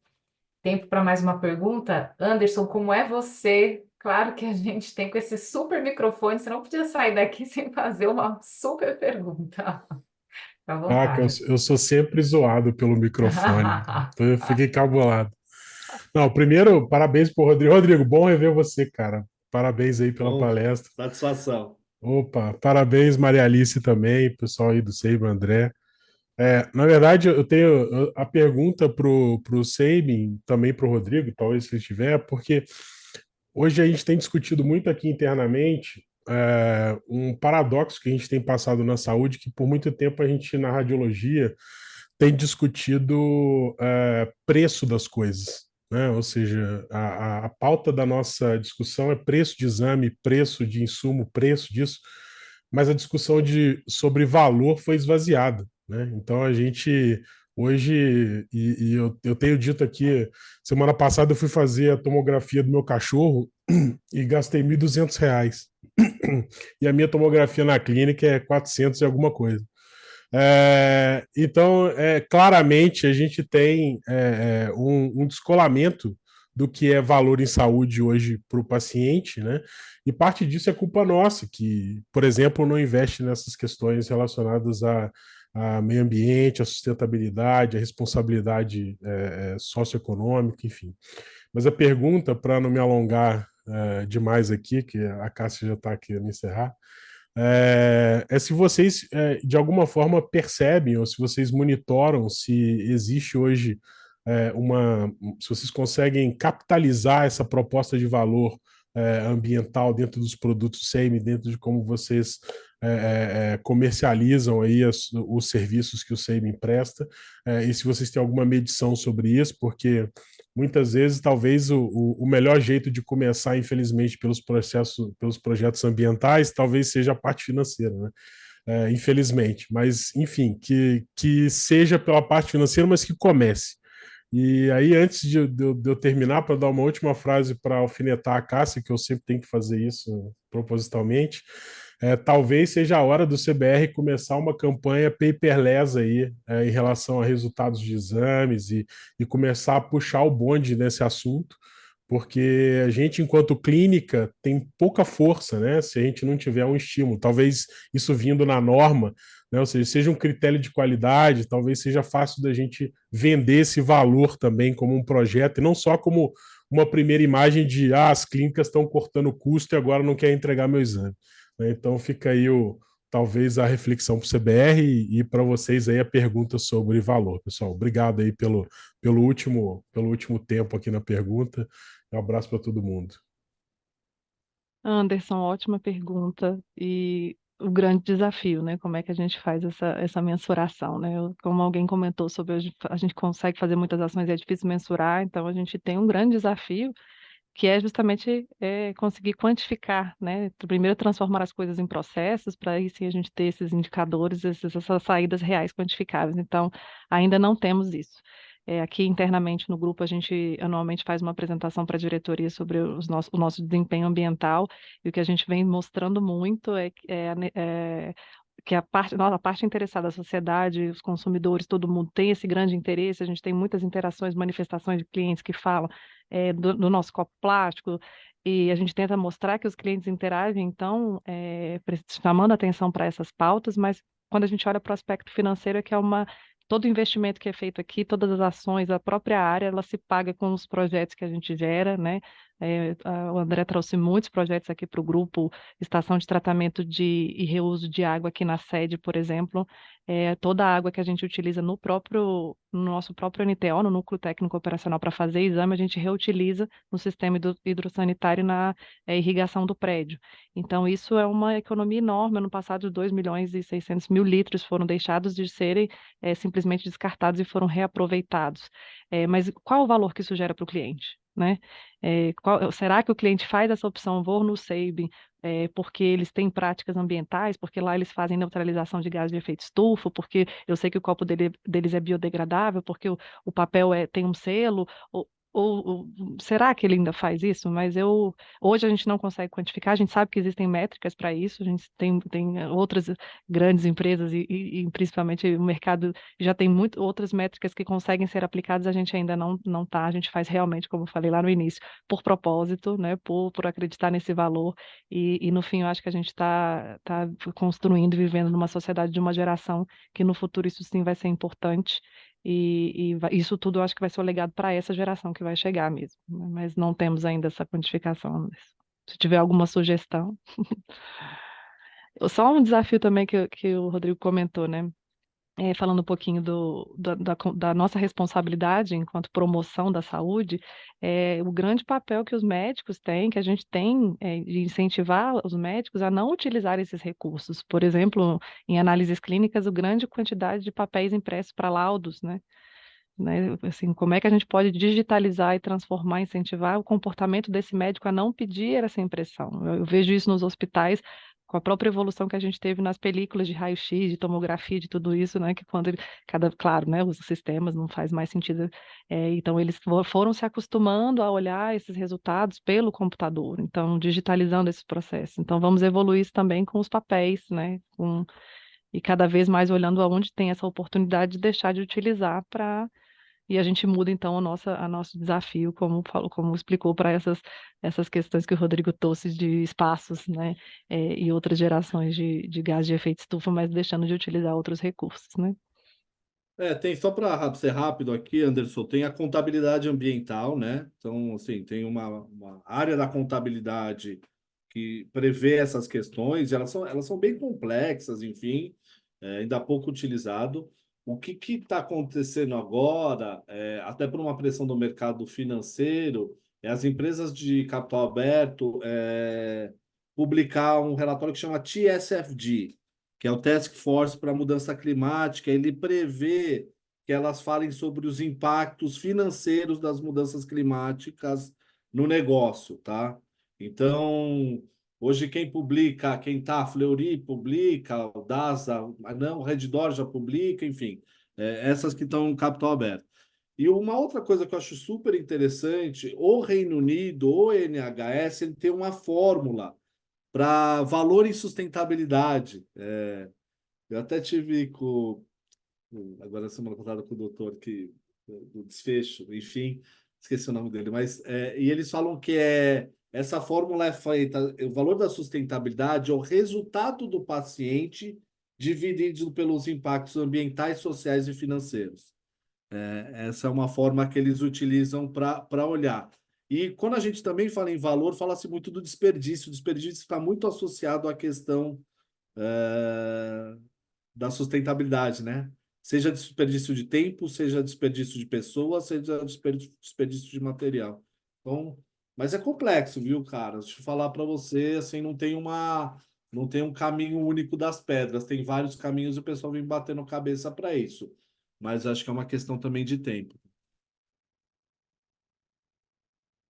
Tempo para mais uma pergunta? Anderson, como é você? Claro que a gente tem com esse super microfone, você não podia sair daqui sem fazer uma super pergunta. Fica à Ah, que vontade. eu sou sempre zoado pelo microfone. Então eu fiquei cabulado. Não, primeiro, parabéns pro Rodrigo. Rodrigo, bom rever você, cara. Parabéns aí pela Bom, palestra. satisfação. Opa, parabéns, Maria Alice também, pessoal aí do Seiba, André. Na verdade, eu tenho a pergunta pro Seibin, também pro Rodrigo, talvez se ele estiver, porque hoje a gente tem discutido muito aqui internamente um paradoxo que a gente tem passado na saúde, que por muito tempo a gente, na radiologia, tem discutido preço das coisas, né? Ou seja, a pauta da nossa discussão é preço de exame, preço de insumo, preço disso, mas a discussão sobre valor foi esvaziada, né? Então a gente hoje, e eu tenho dito aqui, semana passada eu fui fazer a tomografia do meu cachorro e gastei R$ 1.200. E a minha tomografia na clínica é 400 e alguma coisa. Então, claramente, a gente tem um descolamento do que é valor em saúde hoje para o paciente, né? E parte disso é culpa nossa, que, por exemplo, não investe nessas questões relacionadas a meio ambiente, a sustentabilidade, a responsabilidade socioeconômica, enfim. Mas a pergunta, para não me alongar demais aqui, que a Cássia já está querendo encerrar, se vocês, de alguma forma, percebem ou se vocês monitoram se existe hoje se vocês conseguem capitalizar essa proposta de valor ambiental dentro dos produtos SEMI, dentro de como vocês comercializam aí os serviços que o SEMI presta, e se vocês têm alguma medição sobre isso, porque muitas vezes talvez o melhor jeito de começar, infelizmente, pelos projetos ambientais, talvez seja a parte financeira, né? Infelizmente, mas enfim, que seja pela parte financeira, mas que comece. E aí, antes de eu terminar, para dar uma última frase para alfinetar a Cássia, que eu sempre tenho que fazer isso propositalmente, talvez seja a hora do CBR começar uma campanha paperless aí, em relação a resultados de exames e começar a puxar o bonde nesse assunto, porque a gente, enquanto clínica, tem pouca força, né? Se a gente não tiver um estímulo, talvez isso vindo na norma, né? Ou seja um critério de qualidade, talvez seja fácil da gente vender esse valor também como um projeto, e não só como uma primeira imagem de as clínicas estão cortando custo e agora não querem entregar meu exame, né? Então fica aí talvez a reflexão para o CBR e para vocês aí a pergunta sobre valor, pessoal. Obrigado aí pelo último tempo aqui na pergunta. Um abraço para todo mundo. Anderson, ótima pergunta e o grande desafio, né? Como é que a gente faz essa mensuração, né? Como alguém comentou sobre a gente consegue fazer muitas ações e é difícil mensurar, então a gente tem um grande desafio que é justamente conseguir quantificar, né? Primeiro transformar as coisas em processos, para aí sim a gente ter esses indicadores, essas saídas reais quantificáveis. Então, ainda não temos isso. Aqui internamente no grupo a gente anualmente faz uma apresentação para a diretoria sobre o nosso desempenho ambiental, e o que a gente vem mostrando muito que a parte interessada, a sociedade, os consumidores, todo mundo tem esse grande interesse, a gente tem muitas interações, manifestações de clientes que falam do nosso copo plástico, e a gente tenta mostrar que os clientes interagem, então, chamando atenção para essas pautas, mas quando a gente olha para o aspecto financeiro, é que todo o investimento que é feito aqui, todas as ações, a própria área, ela se paga com os projetos que a gente gera, né? O André trouxe muitos projetos aqui para o grupo, estação de tratamento e reuso de água aqui na sede, por exemplo. Toda a água que a gente utiliza no nosso próprio NTO, no Núcleo Técnico Operacional, para fazer exame, a gente reutiliza no sistema hidrossanitário na irrigação do prédio. Então, isso é uma economia enorme. Ano passado, 2.600.000 litros foram deixados de serem simplesmente descartados e foram reaproveitados. Mas qual o valor que isso gera para o cliente, né? Será que o cliente faz essa opção, vou no SEIB, porque eles têm práticas ambientais, porque lá eles fazem neutralização de gás de efeito estufa, porque eu sei que o copo deles é biodegradável, porque o papel tem um selo, ou será que ele ainda faz isso? Mas hoje a gente não consegue quantificar, a gente sabe que existem métricas para isso, a gente tem outras grandes empresas e principalmente o mercado já tem outras métricas que conseguem ser aplicadas, a gente ainda não está, a gente faz realmente, como eu falei lá no início, por propósito, né, por acreditar nesse valor, e no fim eu acho que a gente está construindo e vivendo numa sociedade de uma geração que no futuro isso sim vai ser importante, isso tudo eu acho que vai ser o legado para essa geração que vai chegar mesmo, né? Mas não temos ainda essa quantificação. Se tiver alguma sugestão. Só um desafio também que o Rodrigo comentou, né? Falando um pouquinho da nossa responsabilidade enquanto promoção da saúde, o grande papel que os médicos têm, que a gente tem, de incentivar os médicos a não utilizar esses recursos. Por exemplo, em análises clínicas, a grande quantidade de papéis impressos para laudos, né? Assim, como é que a gente pode digitalizar e transformar, incentivar o comportamento desse médico a não pedir essa impressão? Eu vejo isso nos hospitais, com a própria evolução que a gente teve nas películas de raio-x, de tomografia, de tudo isso, né? Que quando claro, né? Os sistemas não faz mais sentido. Então eles foram se acostumando a olhar esses resultados pelo computador, então digitalizando esse processo. Então vamos evoluir isso também com os papéis, né? E cada vez mais olhando aonde tem essa oportunidade de deixar de utilizar e a gente muda, então, a nosso desafio, como explicou, para essas questões que o Rodrigo trouxe de espaços, né, e outras gerações de gás de efeito estufa, mas deixando de utilizar outros recursos, né? Tem só para ser rápido aqui, Anderson, tem a contabilidade ambiental, né? Então, assim, tem uma área da contabilidade que prevê essas questões, e elas são bem complexas, enfim, ainda pouco utilizado. O que está acontecendo agora, até por uma pressão do mercado financeiro, é as empresas de capital aberto publicar um relatório que chama TSFD, que é o Task Force para a Mudança Climática. Ele prevê que elas falem sobre os impactos financeiros das mudanças climáticas no negócio, tá? Então, hoje quem tá, a Fleury publica, o DASA, não, o Reddor já publica, enfim, essas que estão em capital aberto. E uma outra coisa que eu acho super interessante, o Reino Unido, o NHS, ele tem uma fórmula para valor e sustentabilidade. Eu até tive agora semana passada com o doutor do desfecho, enfim, esqueci o nome dele, mas e eles falam que essa fórmula é feita, o valor da sustentabilidade é o resultado do paciente dividido pelos impactos ambientais, sociais e financeiros. Essa é uma forma que eles utilizam para olhar. E quando a gente também fala em valor, fala-se muito do desperdício. O desperdício está muito associado à questão da sustentabilidade, né? Seja desperdício de tempo, seja desperdício de pessoas, seja desperdício de material. Então, mas é complexo, viu, cara? Deixa eu falar para você, assim, não tem um caminho único das pedras, tem vários caminhos e o pessoal vem batendo cabeça para isso. Mas acho que é uma questão também de tempo.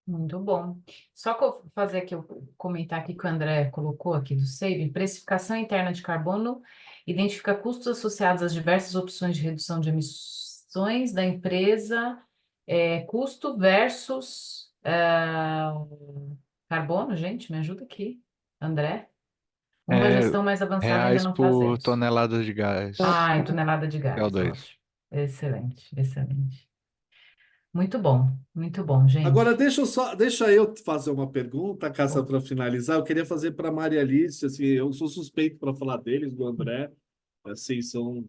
Muito bom. Só fazer aqui, comentar aqui que o André colocou aqui do SAVE, precificação interna de carbono, identifica custos associados às diversas opções de redução de emissões da empresa, custo versus carbono, gente, me ajuda aqui, André. Uma É gestão mais avançada ainda reais não por fazemos. tonelada de gás, Em tonelada de gás, CO2. ótimo. Excelente, excelente. Muito bom, Agora, gente. deixa eu fazer uma pergunta, Cássia, para finalizar. Eu queria fazer para a Maria Alice, assim, eu sou suspeito para falar deles, do André, assim, o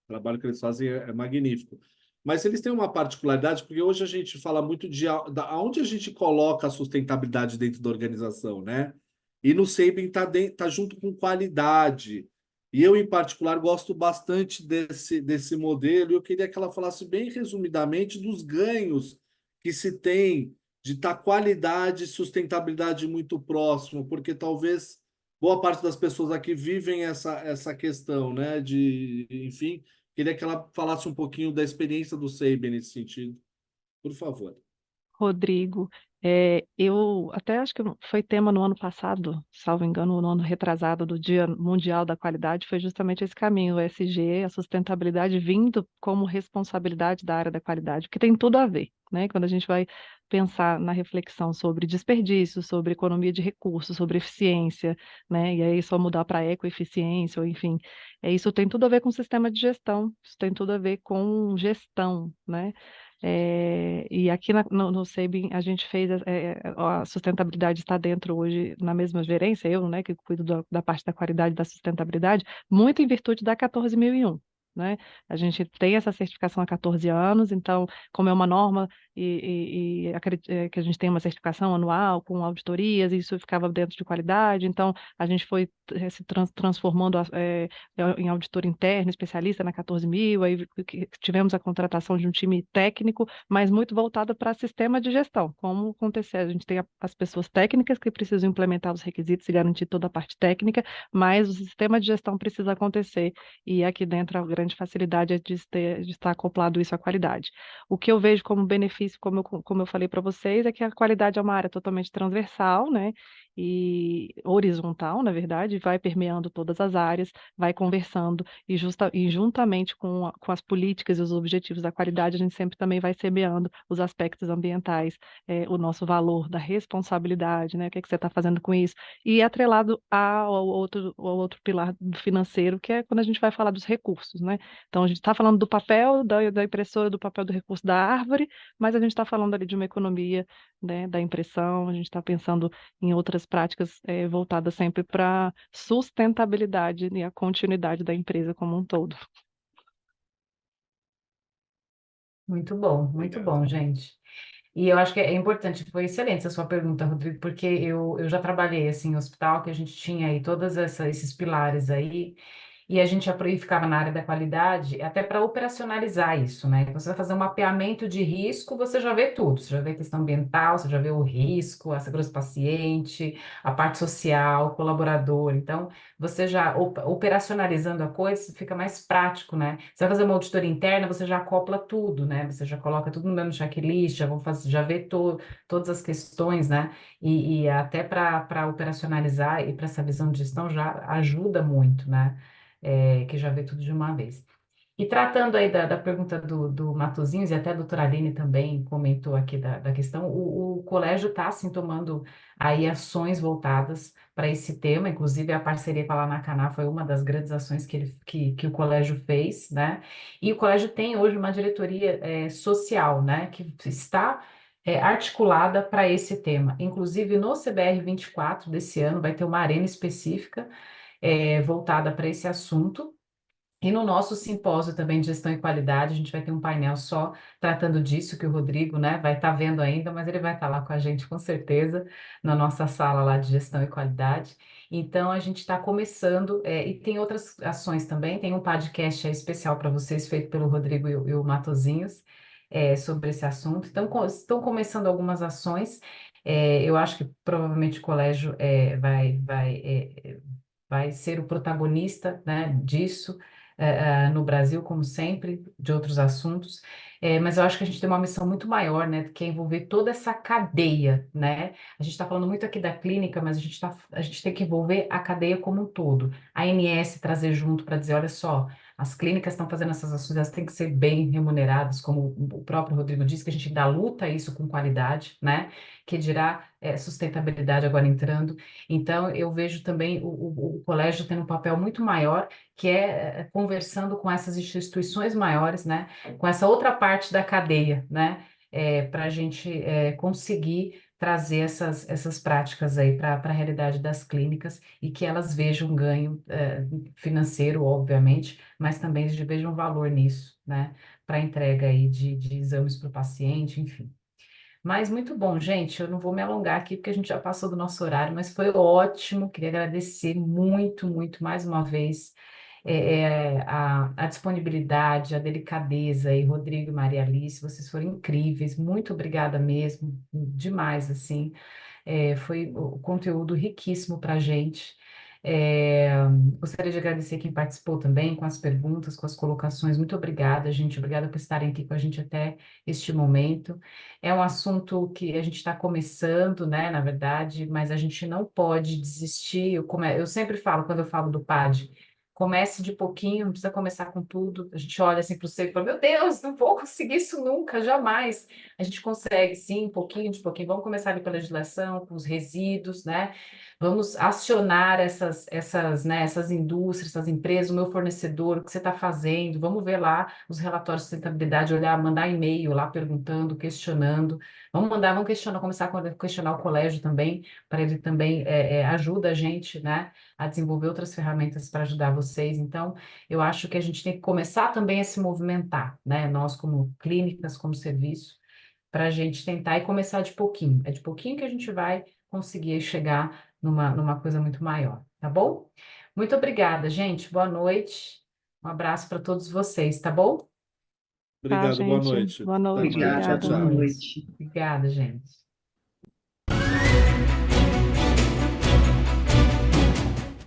trabalho que eles fazem é magnífico. Mas eles têm uma particularidade, porque hoje a gente fala muito aonde a gente coloca a sustentabilidade dentro da organização, né? E no Sabin tá junto com qualidade. E eu, em particular, gosto bastante desse modelo. E eu queria que ela falasse bem resumidamente dos ganhos que se tem de estar qualidade e sustentabilidade muito próximo, porque talvez boa parte das pessoas aqui vivem essa questão, né? Enfim, queria que ela falasse um pouquinho da experiência do Sabin nesse sentido, por favor. Rodrigo, eu até acho que foi tema no ano passado, salvo engano, no ano retrasado do Dia Mundial da Qualidade, foi justamente esse caminho, o ESG, a sustentabilidade vindo como responsabilidade da área da qualidade, que tem tudo a ver, né? Quando a gente vai pensar na reflexão sobre desperdício, sobre economia de recursos, sobre eficiência, né? E aí só mudar para ecoeficiência, ou enfim, isso tem tudo a ver com sistema de gestão, isso tem tudo a ver com gestão, né? E aqui no Sabin a gente fez a sustentabilidade está dentro hoje na mesma gerência, eu, né, que cuido da parte da qualidade e da sustentabilidade, muito em virtude da 14001. Né? A gente tem essa certificação há 14 anos, então, como é uma norma que a gente tem uma certificação anual com auditorias, isso ficava dentro de qualidade, então a gente foi se transformando em auditor interno, especialista na 14.000, aí tivemos a contratação de um time técnico, mas muito voltado para sistema de gestão, como acontecer, a gente tem as pessoas técnicas que precisam implementar os requisitos e garantir toda a parte técnica, mas o sistema de gestão precisa acontecer, e aqui dentro a grande facilidade é de estar acoplado isso à qualidade. O que eu vejo como benefício, como eu falei para vocês, é que a qualidade é uma área totalmente transversal, né? E horizontal, na verdade, vai permeando todas as áreas, vai conversando, e juntamente com as políticas e os objetivos da qualidade, a gente sempre também vai semeando os aspectos ambientais, o nosso valor da responsabilidade, né? O que é que você está fazendo com isso? E atrelado ao outro pilar financeiro, que é quando a gente vai falar dos recursos, né? Então, a gente está falando do papel da impressora, do papel do recurso da árvore, mas a gente está falando ali de uma economia, né, da impressão, a gente está pensando em outras práticas voltadas sempre para sustentabilidade e a continuidade da empresa como um todo. Muito Obrigado. bom, gente. E eu acho que é importante, foi excelente essa sua pergunta, Rodrigo, porque eu já trabalhei assim, em hospital, que a gente tinha aí todos esses pilares aí, e a já ficava na área da qualidade, até para operacionalizar isso, né? Então, você vai fazer um mapeamento de risco, você já vê tudo, você já vê a questão ambiental, você já vê o risco, a segurança do paciente, a parte social, o colaborador. Então, você já operacionalizando a coisa, fica mais prático, né? Você vai fazer uma auditoria interna, você já acopla tudo, né? Você já coloca tudo no mesmo checklist, já vê todas as questões, né? E até para operacionalizar e para essa visão de gestão já ajuda muito, né? Que já vê tudo de uma vez. E tratando aí da pergunta do Matosinhos, e até a doutora Aline também comentou aqui da questão, o colégio está, assim, tomando aí ações voltadas para esse tema, inclusive a parceria com a Lanacaná foi uma das grandes ações que o colégio fez, né? E o colégio tem hoje uma diretoria social, né, que está articulada para esse tema. Inclusive no CBR 24 desse ano vai ter uma arena específica voltada para esse assunto. E no nosso simpósio também de gestão e qualidade, a gente vai ter um painel só tratando disso, que o Rodrigo, né, vai estar vendo ainda, mas ele vai estar lá com a gente com certeza, na nossa sala lá de gestão e qualidade. Então, a gente está começando, e tem outras ações também, tem um podcast aí especial para vocês, feito pelo Rodrigo e o Matozinhos, sobre esse assunto. Então, estão começando algumas ações, eu acho que provavelmente o colégio vai ser o protagonista, né, disso, no Brasil, como sempre, de outros assuntos, mas eu acho que a gente tem uma missão muito maior, né, que é envolver toda essa cadeia, né? A gente está falando muito aqui da clínica, mas a gente tem que envolver a cadeia como um todo. A ANS trazer junto para dizer, olha só, As clínicas estão fazendo essas ações, elas têm que ser bem remuneradas, como o próprio Rodrigo disse, que a gente ainda luta isso com qualidade, né? Que dirá sustentabilidade agora entrando. Então, eu vejo também o colégio tendo um papel muito maior, que é conversando com essas instituições maiores, né? Com essa outra parte da cadeia, né? Para a gente conseguir trazer essas práticas aí para a realidade das clínicas e que elas vejam ganho financeiro, obviamente, mas também vejam valor nisso, né? Para entrega aí de exames para o paciente, enfim. Mas muito bom, gente. Eu não vou me alongar aqui porque a gente já passou do nosso horário, mas foi ótimo. Queria agradecer muito, muito mais uma vez a disponibilidade, a delicadeza e Rodrigo e Maria Alice, vocês foram incríveis. Muito obrigada mesmo, demais assim. Foi o conteúdo riquíssimo para a gente. É, Gostaria de agradecer quem participou também com as perguntas, com as colocações. Muito obrigada, gente. Obrigada por estarem aqui com a gente até este momento. É um assunto que a gente está começando, né, na verdade, mas a gente não pode desistir. Eu sempre falo, quando eu falo do PAD, comece de pouquinho, não precisa começar com tudo. A gente olha assim para o seio e fala, meu Deus, não vou conseguir isso nunca, jamais. A gente consegue, sim, um pouquinho de pouquinho. Vamos começar ali pela legislação, com os resíduos, né? Vamos acionar essas indústrias, essas empresas, o meu fornecedor, o que você está fazendo. Vamos ver lá os relatórios de sustentabilidade, olhar, mandar e-mail lá perguntando, questionando. Vamos questionar, começar a questionar o colégio também, para ele também ajuda a gente, né, a desenvolver outras ferramentas para ajudar vocês. Então, eu acho que a gente tem que começar também a se movimentar, né? Nós, como clínicas, como serviço, para a gente tentar e começar de pouquinho. É de pouquinho que a gente vai conseguir chegar numa coisa muito maior, tá bom? Muito obrigada, gente. Boa noite. Um abraço para todos vocês, tá bom? Tá, Obrigado, boa gente? noite. Boa Até noite. mais. Tchau, Obrigada, Obrigada. boa tchau. noite. Obrigada, gente.